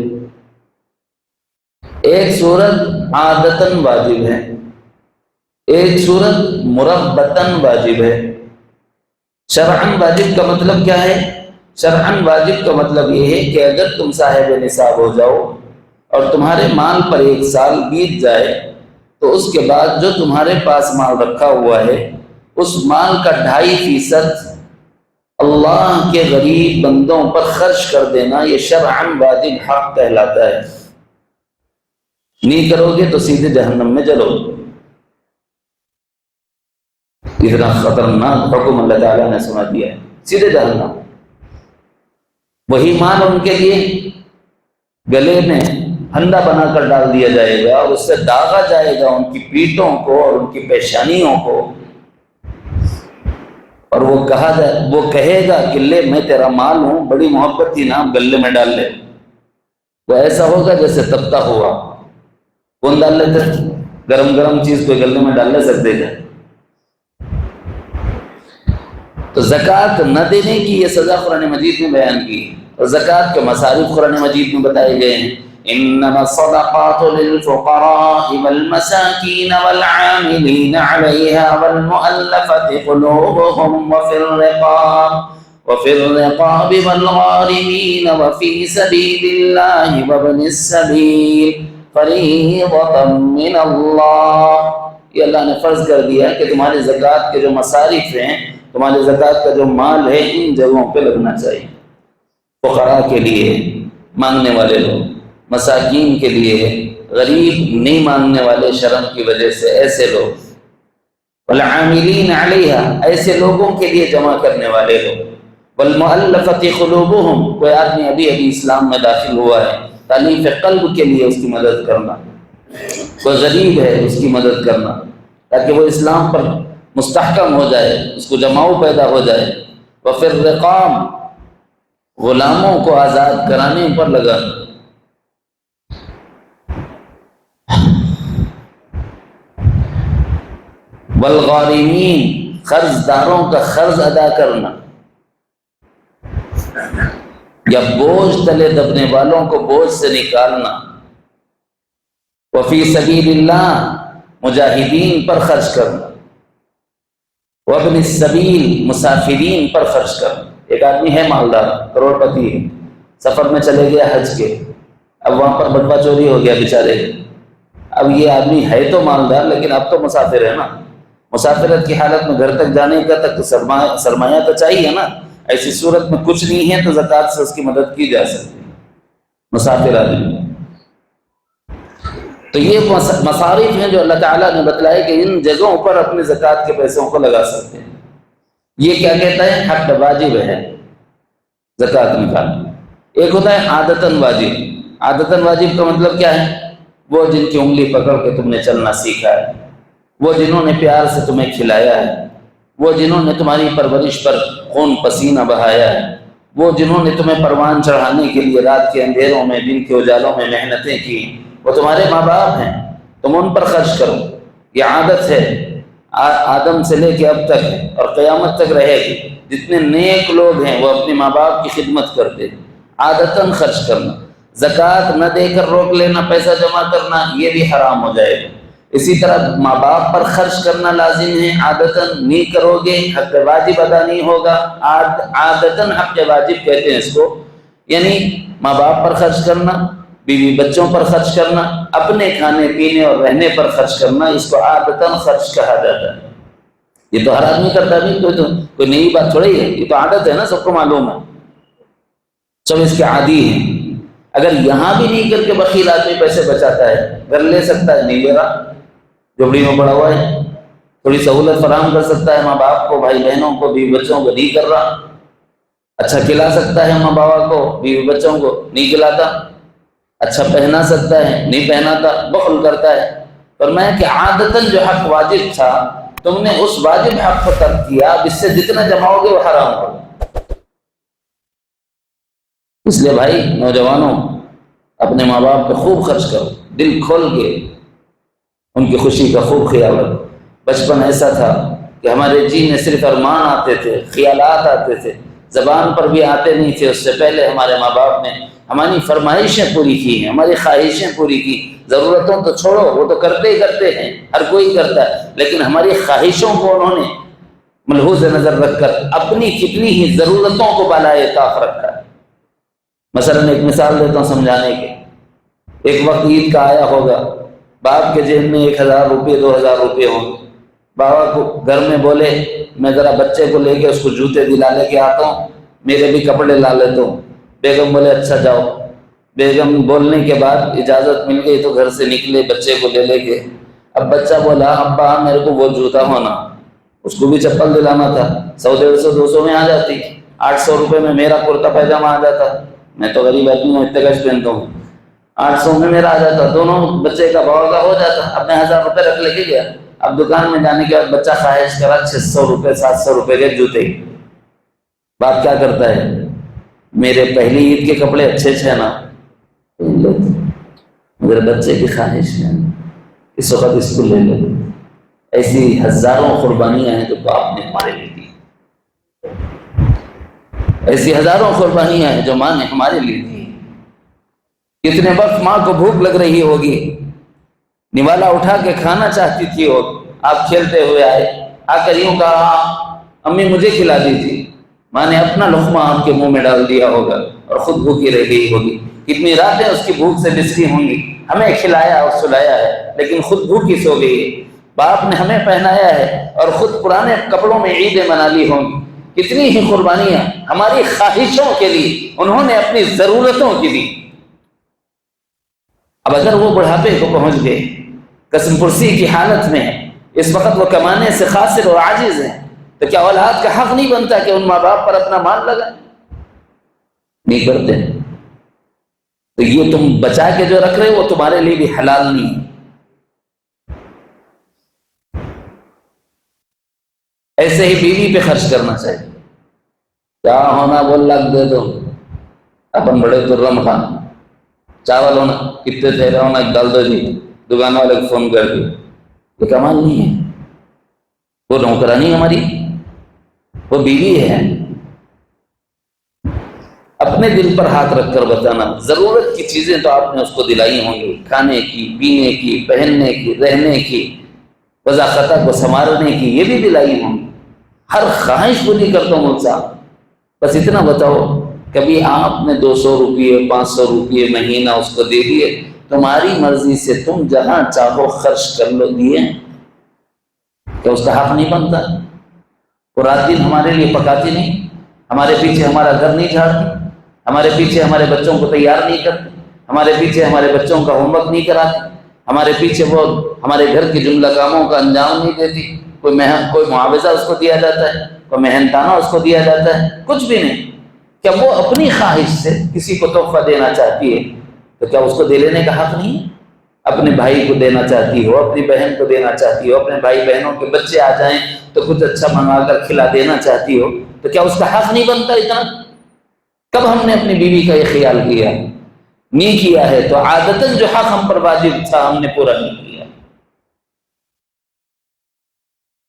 ایک صورت عادتاً واجب ہے، ایک صورت مرغبتاً واجب ہے۔ شرعاً واجب کا مطلب کیا ہے؟ شرعاً واجب کا مطلب یہ ہے کہ اگر تم صاحب نصاب ہو جاؤ اور تمہارے مال پر 1 سال بیت جائے تو اس کے بعد جو تمہارے پاس مال رکھا ہوا ہے اس مال کا 2.5% اللہ کے غریب بندوں پر خرچ کر دینا، یہ شرعاً واجب حق کہلاتا ہے۔ نہیں کرو گے تو سیدھے جہنم میں جلو۔ اتنا خطرناک حکم اللہ تعالیٰ نے سنا دیا ہے، سیدھے جہنم۔ وہی مال ان کے لیے گلے میں پھندا بنا کر ڈال دیا جائے گا اور اس سے داغا جائے گا ان کی پیٹھوں کو اور ان کی پیشانیوں کو، اور وہ کہے گا کہ لے میں تیرا مال ہوں، بڑی محبت تھی نا، گلے میں ڈال لے۔ وہ ایسا ہوگا جیسے تبتا ہوا۔ کون ڈال لیتے؟ گرم چیز کوئی گلے میں ڈال لے سکتے کیا؟ تو زکوٰۃ نہ دینے کی یہ سزا قرآن مجید میں بیان کی، اور زکوٰۃ کے مصارف قرآن مجید میں بتائے گئے ہیں۔ انما الصدقات للفقراء والمساکین والعاملین علیہا والمؤلفۃ قلوبهم وفي الرقاب والغارمین وفی سبیل اللہ وابن السبیل فریضۃ من اللہ۔ یہ اللہ نے فرض کر دیا کہ تمہاری زکوٰۃ کے جو مصارف ہیں، تمہاری زکوٰۃ کا جو مال ہے، ان جگہوں پہ لگنا چاہیے۔ فقراء کے لیے، مانگنے والے لوگ، مساکین کے لیے، غریب نہیں مانگنے والے شرم کی وجہ سے ایسے لوگ، والعاملین علیہا ایسے لوگوں کے لیے جمع کرنے والے لوگ، والمؤلفۃ قلوبہم کوئی آدمی ابھی اسلام میں داخل ہوا ہے، تالیف قلب کے لیے اس کی مدد کرنا، کوئی غریب ہے اس کی مدد کرنا تاکہ وہ اسلام پر مستحکم ہو جائے، اس کو جماؤ پیدا ہو جائے۔ وفی الرقاب غلاموں کو آزاد کرانے پر لگا۔ والغارمین قرض داروں کا قرض ادا کرنا یا بوجھ تلے دبنے والوں کو بوجھ سے نکالنا۔ وفی سبیل اللہ مجاہدین پر خرچ کرنا۔ وابن السبیل مسافرین پر خرچ کرنا۔ ایک آدمی ہے مالدار، کروڑ پتی ہے، سفر میں چلے گیا حج کے، اب وہاں پر بٹوا چوری ہو گیا بیچارے۔ اب یہ آدمی ہے تو مالدار لیکن اب تو مسافر ہے نا، مسافرت کی حالت میں گھر تک جانے کا تک سرمایہ تو چاہیے نا۔ ایسی صورت میں کچھ نہیں ہے تو زکوٰۃ سے اس کی مدد کی جا سکتی ہے، مسافر آدمی۔ تو یہ مصارف ہیں جو اللہ تعالیٰ نے بتلائے کہ ان جگہوں پر اپنے زکوٰۃ کے پیسوں کو لگا سکتے ہیں۔ یہ کیا کہتا ہے؟ حق واجب ہے زکوٰۃ نکالنا۔ ایک ہوتا ہے عادتاً واجب۔ عادتاً واجب کا مطلب کیا ہے؟ وہ جن کی انگلی پکڑ کے تم نے چلنا سیکھا ہے، وہ جنہوں نے پیار سے تمہیں کھلایا ہے، وہ جنہوں نے تمہاری پرورش پر خون پسینہ بہایا ہے، وہ جنہوں نے تمہیں پروان چڑھانے کے لیے رات کے اندھیروں میں دن کے اجالوں میں محنتیں کی، وہ تمہارے ماں باپ ہیں، تم ان پر خرچ کرو۔ یہ عادت ہے، آدم سے لے کے اب تک ہے اور قیامت تک رہے گی۔ جتنے نیک لوگ ہیں وہ اپنے ماں باپ کی خدمت کرتے ہیں۔ عادتاً خرچ کرنا، زکوٰۃ نہ دے کر روک لینا، پیسہ جمع کرنا، یہ بھی حرام ہو جائے گا۔ اسی طرح ماں باپ پر خرچ کرنا لازم ہے، عادتاً نہیں کرو گے حق واجب ادا نہیں ہوگا۔ عادتاً حق واجب کہتے ہیں اس کو، یعنی ماں باپ پر خرچ کرنا، بیوی بچوں پر خرچ کرنا، اپنے کھانے پینے اور رہنے پر خرچ کرنا، اس کو عادتاً خرچ کہا جاتا ہے۔ یہ تو ہر آدمی کرتا ہے، کوئی نئی بات تھوڑی ہے، یہ تو عادت ہے نا، سب کو معلوم ہے، سب اس کے عادی ہیں۔ اگر یہاں بھی نہیں کر کے بخیل آدمی پیسے بچاتا ہے، گھر لے سکتا ہے نہیں لے رہا، جھوپڑی میں پڑا ہوا ہے، تھوڑی سہولت فراہم کر سکتا ہے ماں باپ کو، بھائی بہنوں کو، بیوی بچوں کو، نہیں کر رہا، اچھا کھلا سکتا ہے ماں باپ کو، بیوی بچوں کو، نہیں کھلاتا، اچھا پہنا سکتا ہے، نہیں پہناتا، بخل کرتا ہے۔ فرمایا کہ عادتاً جو حق واجب تھا تم نے اس واجب حق کو ترک کیا، اب اس سے جتنا جماؤ گے وہ حرام ہوگا۔ اس لیے بھائی نوجوانوں، اپنے ماں باپ پہ خوب خرچ کرو، دل کھول کے ان کی خوشی کا خوب خیال رکھو۔ بچپن ایسا تھا کہ ہمارے جی میں صرف ارمان آتے تھے، خیالات آتے تھے، زبان پر بھی آتے نہیں تھے، اس سے پہلے ہمارے ماں باپ نے ہماری فرمائشیں پوری کی ہیں، ہماری خواہشیں پوری کی۔ ضرورتوں تو چھوڑو، وہ تو کرتے ہی کرتے ہیں، ہر کوئی کرتا ہے، لیکن ہماری خواہشوں کو انہوں نے ملحوظ نظر رکھ کر اپنی کتنی ہی ضرورتوں کو بالائے طاق رکھا ہے۔ مثلاً ایک مثال دیتا ہوں سمجھانے کے۔ ایک وقت عید کا آیا ہوگا، باپ کے جیب میں 1000 روپے 2000 روپے ہوں گے، بابا کو گھر میں بولے میں ذرا بچے کو لے کے اس کو جوتے دلا لے کے آتا ہوں، میرے بھی کپڑے لا لیتا ہوں۔ بیگم بولے اچھا جاؤ۔ بیگم بولنے کے بعد اجازت مل گئی تو گھر سے نکلے بچے کو لے کے۔ اب بچہ بولا ابا میرے کو وہ جوتا ہونا، اس کو بھی چپل دلانا تھا، 100 150 200 میں آ جاتی، 800 روپے میں میرا کرتا پائجامہ آ جاتا، میں تو غریب آدمی ہوں، اتنے گز پہنتا ہوں، 800 میں میرا آ جاتا، دونوں بچے کا بہت کا ہو جاتا۔ اپنے 1000 روپے رکھ لے کے گیا۔ اب دکان میں جانے کے بعد بچہ خواہش کرا 600 روپے 700 روپے کے جوتے۔ باپ کیا کرتا ہے، میرے پہلی عید کے کپڑے اچھے تھے نا، میرے بچے کی خواہش ہے اس وقت اس کو لے لو۔ ایسی ہزاروں قربانیاں ہیں جو باپ نے ہمارے لیے دی، ایسی ہزاروں قربانیاں ہیں جو ماں نے ہمارے لیے دی۔ کتنے وقت ماں کو بھوک لگ رہی ہوگی، نوالا اٹھا کے کھانا چاہتی تھی، اور آپ کھیلتے ہوئے آئے، آ کر یوں کہا امی مجھے کھلا دیجیے، ماں نے اپنا لقمہ آپ کے منہ میں ڈال دیا ہوگا اور خود بھوکی رہ گئی ہوگی۔ کتنی راتیں اس کی بھوک سے بسری ہوں گی، ہمیں کھلایا اور سلایا ہے لیکن خود بھوکی سو گئی ہے۔ باپ نے ہمیں پہنایا ہے اور خود پرانے کپڑوں میں عیدیں منا لی ہوں گی۔ کتنی ہی قربانیاں ہماری خواہشوں کے لیے انہوں نے اپنی ضرورتوں کی دی۔ اب اگر وہ بڑھاپے کو پہنچ گئے، قسم پرسی کی حالت میں ہے، اس وقت وہ کمانے سے خاسر اور عاجز ہیں، تو کیا اولاد کا حق نہیں بنتا کہ ان ماں باپ پر اپنا مال لگائیں؟ نہیں کرتے۔ تو یہ تم بچا کے جو رکھ رہے ہو وہ تمہارے لیے بھی حلال نہیں ہے۔ ایسے ہی بیوی پہ خرچ کرنا چاہیے۔ کیا ہونا 2 لاکھ دے دو، اپن بڑے ترم خان، چاول ہونا کتنے تھے ہونا ڈال دو جی، دکان والے کو فون کر دی۔ یہ کمال نہیں ہے، وہ نوکرانی ہماری، وہ بیوی ہے۔ اپنے دل پر ہاتھ رکھ کر بتانا، ضرورت کی چیزیں تو آپ نے اس کو دلائی ہوں گی، کھانے کی، پینے کی، پہننے کی، رہنے کی، وضع خطا کو سنوارنے کی، یہ بھی دلائی ہوں گی۔ ہر خواہش پوری کرتا ہوں مجھ سے، بس اتنا بتاؤ کبھی آپ نے 200 روپئے 500 روپئے مہینہ اس کو دے دیے، تمہاری مرضی سے تم جہاں چاہو خرچ کر لو، دیے کہ اس کا حق نہیں بنتا؟ وہ رات دن ہمارے لیے پکاتی نہیں، ہمارے پیچھے ہمارا گھر نہیں جھاڑتی، ہمارے پیچھے ہمارے بچوں کو تیار نہیں کرتی، ہمارے پیچھے ہمارے بچوں کا ہوم ورک نہیں کراتی، ہمارے پیچھے وہ ہمارے گھر کے جملہ کاموں کا انجام نہیں دیتی، کوئی معاوضہ اس کو دیا جاتا ہے، کوئی محنتانہ اس کو دیا جاتا ہے، کچھ بھی نہیں۔ کیا وہ اپنی خواہش سے کسی کو تحفہ دینا چاہتی ہے تو کیا اس کو دے لینے کا حق نہیں ہے؟ اپنے بھائی کو دینا چاہتی ہو، اپنی بہن کو دینا چاہتی ہو، اپنے بھائی بہنوں کے بچے آ جائیں تو کچھ اچھا منگا کر کھلا دینا چاہتی ہو، تو کیا اس کا حق نہیں بنتا اتنا؟ کب ہم نے اپنی بیوی کا یہ خیال کیا؟ نہیں کیا ہے تو عادتاً جو حق ہم پر واجب تھا ہم نے پورا نہیں کیا۔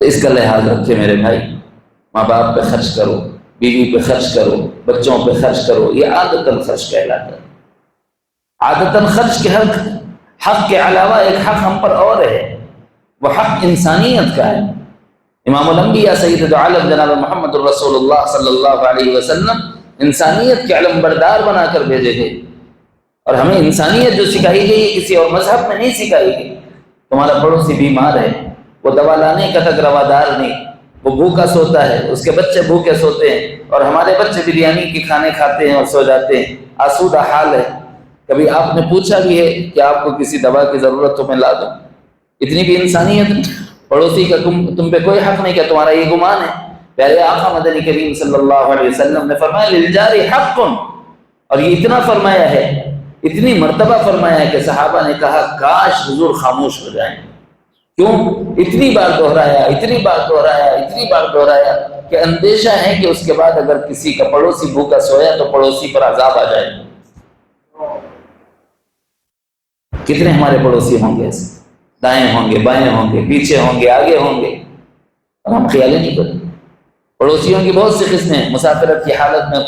تو اس کا لحاظ رکھے میرے بھائی، ماں باپ پہ خرچ کرو، بیوی پہ خرچ کرو، بچوں پہ خرچ کرو، یہ عادتاً خرچ کہلاتا ہے۔ عادتاً خرچ کے حق کے علاوہ ایک حق ہم پر اور ہے، وہ حق انسانیت کا ہے۔ امام الانبیاء سید عالم جناب محمد الرسول اللہ صلی اللہ علیہ وسلم انسانیت کے علم بردار بنا کر بھیجے گئے، اور ہمیں انسانیت جو سکھائی گئی ہے کسی اور مذہب میں نہیں سکھائی گئی۔ تمہارا پڑوسی بیمار ہے، وہ دوا لانے کا تک روادار نہیں، وہ بھوکا سوتا ہے، اس کے بچے بھوکے سوتے ہیں، اور ہمارے بچے بریانی کے کھانے کھاتے ہیں اور سو جاتے ہیں، آسودہ حال ہے۔ کبھی آپ نے پوچھا بھی ہے کہ آپ کو کسی دوا کی ضرورت تو میں لا دوں؟ اتنی بھی انسانیت؟ پڑوسی کا تم پہ کوئی حق نہیں، کہ تمہارا یہ گمان ہے؟ پیارے آقا مدنی کریم صلی اللہ علیہ وسلم نے فرمایا للجار حق، اور یہ اتنا فرمایا ہے، اتنی مرتبہ فرمایا ہے کہ صحابہ نے کہا کاش حضور خاموش ہو جائیں۔ کیوں؟ اتنی بار دہرایا، اتنی بار دہرایا، اتنی بار دہرایا کہ اندیشہ ہے کہ اس کے بعد اگر کسی کا پڑوسی بھوکا سویا تو پڑوسی پر عذاب آ جائے۔ کتنے ہمارے پڑوسی ہوں گے، دائیں ہوں گے، بائیں ہوں گے، پیچھے ہوں گے، آگے ہوں گے، اور ہم خیال ہی نہیں کرتے۔ پڑوسیوں کی بہت سی قسمیں، مسافرت کی حالت میں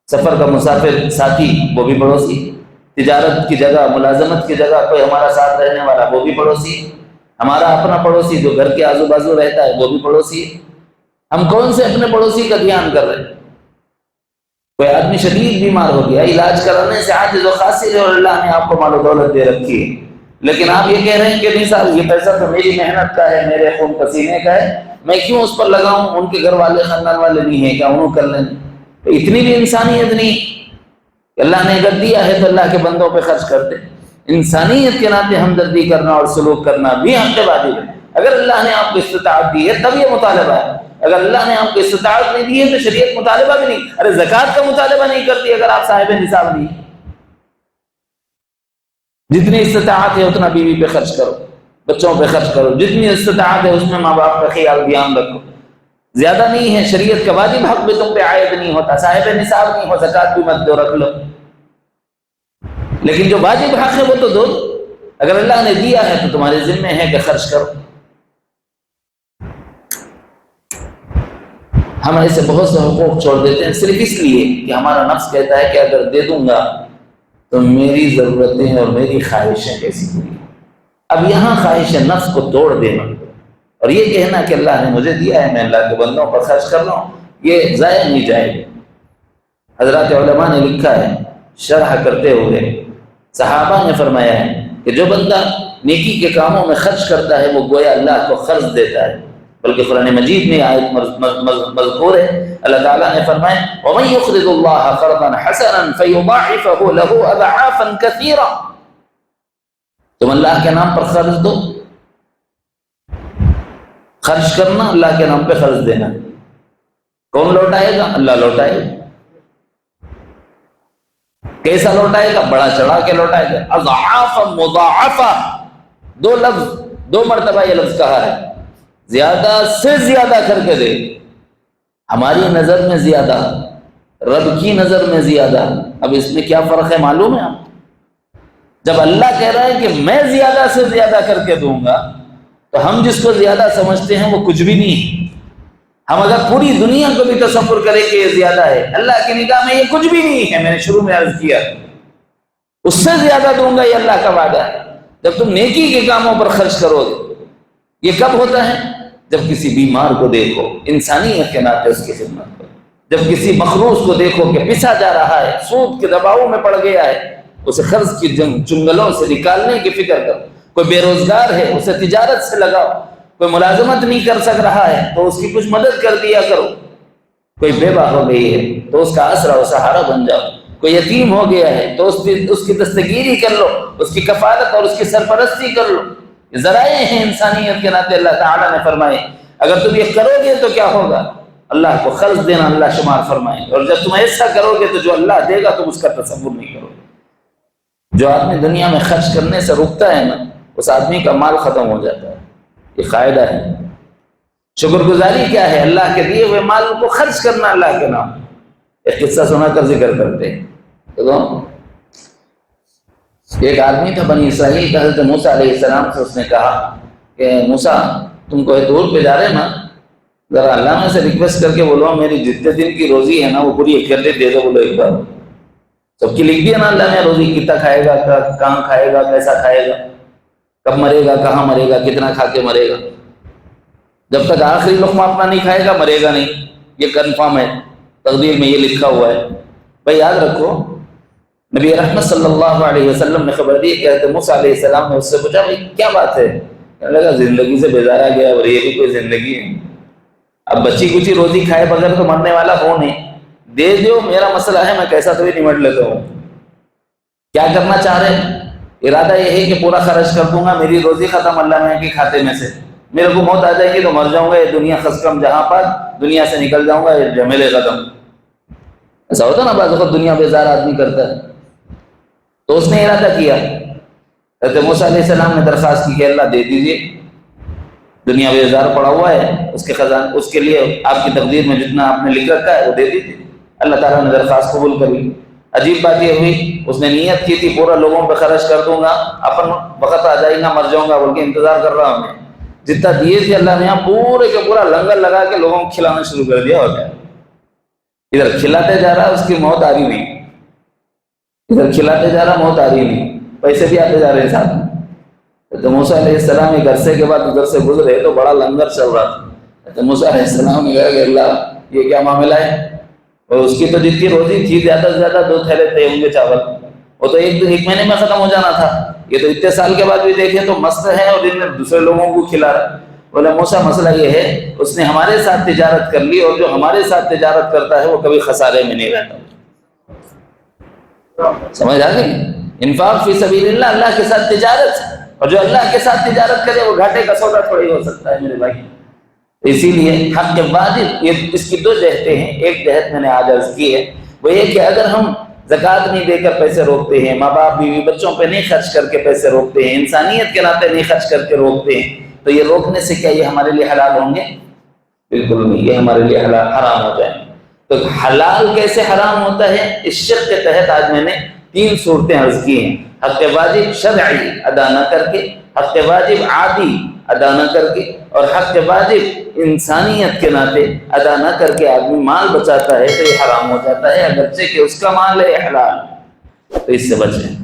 سفر کا مسافر ساتھی وہ بھی پڑوسی، تجارت کی جگہ، ملازمت کی جگہ کوئی ہمارا ساتھ رہنے والا وہ بھی پڑوسی، ہمارا اپنا پڑوسی جو گھر کے آزو بازو رہتا ہے وہ بھی پڑوسی۔ ہم کون سے اپنے پڑوسی کا دھیان کر رہے ہیں؟ کوئی آدمی شدید بیمار ہو گیا، علاج کرانے سے عاجز و خاصر ہے، اور اللہ نے آپ کو مال و دولت دے رکھی ہے، لیکن آپ یہ کہہ رہے ہیں کہ نہیں صاحب یہ پیسہ تو میری محنت کا ہے، میرے خون پسینے کا ہے، میں کیوں اس پر لگاؤں؟ ان کے گھر والے خاندان والے نہیں ہیں کیا؟ انہوں کر لیں۔ اتنی بھی انسانیت نہیں، اللہ نے اگر دیا ہے تو اللہ کے بندوں پہ خرچ کرتے۔ انسانیت کے ناطے ہمدردی کرنا اور سلوک کرنا بھی ہم پہ واجب ہے۔ اگر اللہ نے آپ کو استطاعت دی ہے تب یہ مطالبہ ہے، اگر اللہ نے آپ کو استطاعت نہیں دی ہے تو شریعت مطالبہ بھی نہیں۔ ارے زکوٰۃ کا مطالبہ نہیں کرتی اگر آپ صاحب نصاب نہیں۔ جتنی استطاعت ہے اتنا بیوی پہ خرچ کرو، بچوں پہ خرچ کرو، جتنی استطاعت ہے اس میں ماں باپ کا خیال دھیان رکھو۔ زیادہ نہیں ہے، شریعت کا واجب حق بھی تم پہ عائد نہیں ہوتا، صاحب نصاب نہیں ہو، زکوٰۃ بھی مت دو، رکھ لو، لیکن جو واجب حق ہے وہ تو دو۔ اگر اللہ نے دیا ہے تو تمہارے ذمہ ہے کہ خرچ کرو۔ ہم ایسے بہت سے حقوق چھوڑ دیتے ہیں صرف اس لیے کہ ہمارا نفس کہتا ہے کہ اگر دے دوں گا تو میری ضرورتیں اور میری خواہشیں کیسی ہوئی۔ اب یہاں خواہش نفس کو توڑ دینا اور یہ کہنا کہ اللہ نے مجھے دیا ہے، میں اللہ کے بندوں پر خرچ کر رہا ہوں، یہ ضائع نہیں جائے گا۔ حضرات علماء نے لکھا ہے شرح کرتے ہوئے، صحابہ نے فرمایا ہے کہ جو بندہ نیکی کے کاموں میں خرچ کرتا ہے وہ گویا اللہ کو قرض دیتا ہے، بلکہ قرآن مجید میں آیت مذکور ہے، اللہ تعالیٰ نے فرمایا وَمَن يُقْرِضُ اللَّهَ قَرْضًا حَسَنًا فَيُضَاعِفَهُ لَهُ أَضْعَافًا كَثِيرًا۔ تم اللہ کے نام پر قرض دو، خرچ کرنا اللہ کے نام پہ قرض دینا، کون لوٹائے گا؟ اللہ لوٹائے گا۔ کیسا لوٹائے گا؟ بڑا چڑھا کے لوٹائے گا۔ اضعافا مضاعفہ، دو لفظ، دو مرتبہ یہ لفظ کہا ہے، زیادہ سے زیادہ کر کے دے۔ ہماری نظر میں زیادہ، رب کی نظر میں زیادہ۔ اب اس میں کیا فرق ہے معلوم ہے آپ؟ جب اللہ کہہ رہا ہے کہ میں زیادہ سے زیادہ کر کے دوں گا تو ہم جس کو زیادہ سمجھتے ہیں وہ کچھ بھی نہیں ہے۔ ہم اگر پوری دنیا کو بھی تصور کریں کہ یہ زیادہ ہے، اللہ کی نگاہ میں یہ کچھ بھی نہیں ہے۔ میں نے شروع میں عرض کیا اس سے زیادہ دوں گا، یہ اللہ کا وعدہ ہے۔ جب تم نیکی کے کاموں پر خرچ کرو گے، یہ کب ہوتا ہے؟ جب کسی بیمار کو دیکھو، انسانیت کے ناطے اس کی خدمت کرو۔ جب کسی مخلوق کو دیکھو کہ پسا جا رہا ہے، سود کے دباؤ میں پڑ گیا ہے، اسے قرض کی چنگلوں سے نکالنے کی فکر کرو۔ کوئی بے روزگار ہے، اسے تجارت سے لگاؤ۔ کوئی ملازمت نہیں کر سک رہا ہے تو اس کی کچھ مدد کر دیا کرو۔ کوئی بیوہ ہو گئی ہے تو اس کا آسرا و سہارا بن جاؤ۔ کوئی یتیم ہو گیا ہے تو اس کی دستگیری کر لو، اس کی کفالت اور اس کی سرپرستی کر لو۔ یہ ذرائع ہیں انسانیت کے ناطے۔ اللہ تعالیٰ نے فرمائے اگر تم یہ کرو گے تو کیا ہوگا؟ اللہ کو قرض دینا اللہ شمار فرمائے، اور جب تم ایسا کرو گے تو جو اللہ دے گا تم اس کا تصور نہیں کرو گے۔ جو آدمی دنیا میں خرچ کرنے سے رکتا ہے نا، اس آدمی کا مال ختم ہو جاتا ہے۔ یہ قاعدہ ہے۔ شکر گزاری کیا ہے؟ اللہ کے دیے ہوئے مال کو خرچ کرنا اللہ کے نام۔ ایک قصہ سنا کر ذکر کرتے ہیں۔ تو ایک آدمی تھا بنی اسرائیل کا، حضرت موسیٰ علیہ السلام سے اس نے کہا کہ موسیٰ تم کو دور پہ جا رہے نا، ذرا اللہ میں سے ریکویسٹ کر کے بولو میری جتنے دن کی روزی ہے نا وہ پوری اکٹھے دے دو، بولو ایک بار۔ سب کی لکھ دیا نا اللہ نے روزی، کتنا کھائے گا، کہاں کھائے گا، کیسا کھائے گا، کب مرے گا، کہاں مرے گا، کتنا کھا کے مرے گا۔ جب تک آخری لقمہ اپنا نہیں کھائے گا مرے گا نہیں، یہ کنفرم ہے، تقدیر میں یہ لکھا ہوا ہے۔ بھائی یاد رکھو، نبی رحمت صلی اللہ علیہ وسلم نے خبر دی کہ حضرت موسیٰ علیہ السلام نے اس سے پوچھا بھائی کیا بات ہے؟ کہنے لگا زندگی سے بیزارا گیا، اور یہ بھی کوئی زندگی ہے؟ اب بچی کچھ روزی کھائے بغیر تو مرنے والا ہو نہیں، دے دو، میرا مسئلہ ہے، میں کیسا تو بھی نمٹ لیتا ہوں۔ کیا کرنا چاہ رہے ہیں؟ ارادہ یہ ہے کہ پورا خرچ کر دوں گا، میری روزی ختم اللہ میں کے کھاتے میں سے، میرے کو موت آ جائے گی تو مر جاؤں گا، یہ دنیا خسکم جہاں پر دنیا سے نکل جاؤں گا، یہ جمیلے ختم۔ ایسا ہوتا نا بعض وقت دنیا بیزار آدمی کرتا ہے۔ تو اس نے ارادہ کیا، حضرت موسیٰ علیہ السلام نے درخواست کی کہ اللہ دے دیجیے، دنیا بیزار پڑا ہوا ہے، اس کے خزانے، اس کے لیے آپ کی تقدیر میں جتنا آپ نے لکھ رکھا ہے وہ دے دیجیے۔ اللہ تعالیٰ نے درخواست قبول کر لی۔ عجیب بات یہ ہوئی، اس نے نیت کی تھی پورا لوگوں پہ خرچ کر دوں گا، اپن وقت آ جائے گا مر جاؤں گا بول کے انتظار کر رہا ہوں میں، جتنا دیے تھے اللہ نے یہاں پورے کا پورا لنگر لگا کے لوگوں کو کھلانا شروع کر دیا، ہو گیا۔ ادھر کھلاتے جا رہا، اس کی موت آ رہی نہیں، ادھر کھلاتے جا رہا، موت آ رہی نہیں، پیسے بھی آتے جا رہے ہیں ساتھ میں۔ تو موسیٰ علیہ السلام ایک عرصے کے بعد ادھر سے گزرے تو بڑا لنگر چل رہا تھا۔ تو موسیٰ علیہ السلام نے کہا کہ اللہ یہ کیا معاملہ ہے؟ اور اس کی تو جتنی روزی تھی زیادہ سے زیادہ 2 تھیلے تھے ہوں گے چاول، وہ تو ایک مہینے میں ختم ہو جانا تھا، یہ تو اتنے سال کے بعد بھی دیکھے تو مست ہے اور ان میں دوسرے لوگوں کو کھلا رہا۔ بولے موسیٰ مسئلہ یہ ہے اس نے ہمارے ساتھ تجارت کر لی، اور جو ہمارے ساتھ تجارت کرتا ہے وہ کبھی خسارے میں نہیں رہتا۔ سمجھ آ گئی؟ انفاق فی سبیل اللہ، اللہ کے ساتھ تجارت، اور جو اللہ کے ساتھ تجارت کرے وہ گھاٹے کا سودا تھوڑی ہو سکتا ہے میرے بھائی۔ اسی لیے حق کے واجب، یہ اس کی 2 جہتیں ہیں۔ ایک جہت میں نے آج عرض کی ہے، وہ یہ کہ اگر ہم زکوٰۃ نہیں دے کر پیسے روکتے ہیں، ماں باپ بیوی بچوں پہ نہیں خرچ کر کے پیسے روکتے ہیں، انسانیت کے ناطے نہیں خرچ کر کے روکتے ہیں، تو یہ روکنے سے کیا یہ ہمارے لیے حلال ہوں گے؟ بالکل نہیں، یہ ہمارے لیے حرام ہو جائیں۔ تو حلال کیسے حرام ہوتا ہے؟ اس شرط کے تحت آج میں نے 3 صورتیں عرض کی ہیں۔ حق واجب شرعی ادا نہ کر کے، حق واجب عادی ادا نہ کر کے، اور حق واجب انسانیت کے ناطے ادا نہ کر کے آدمی مال بچاتا ہے تو یہ حرام ہو جاتا ہے، اگرچہ کہ اس کا مال ہے حلال، تو اس سے بچیں۔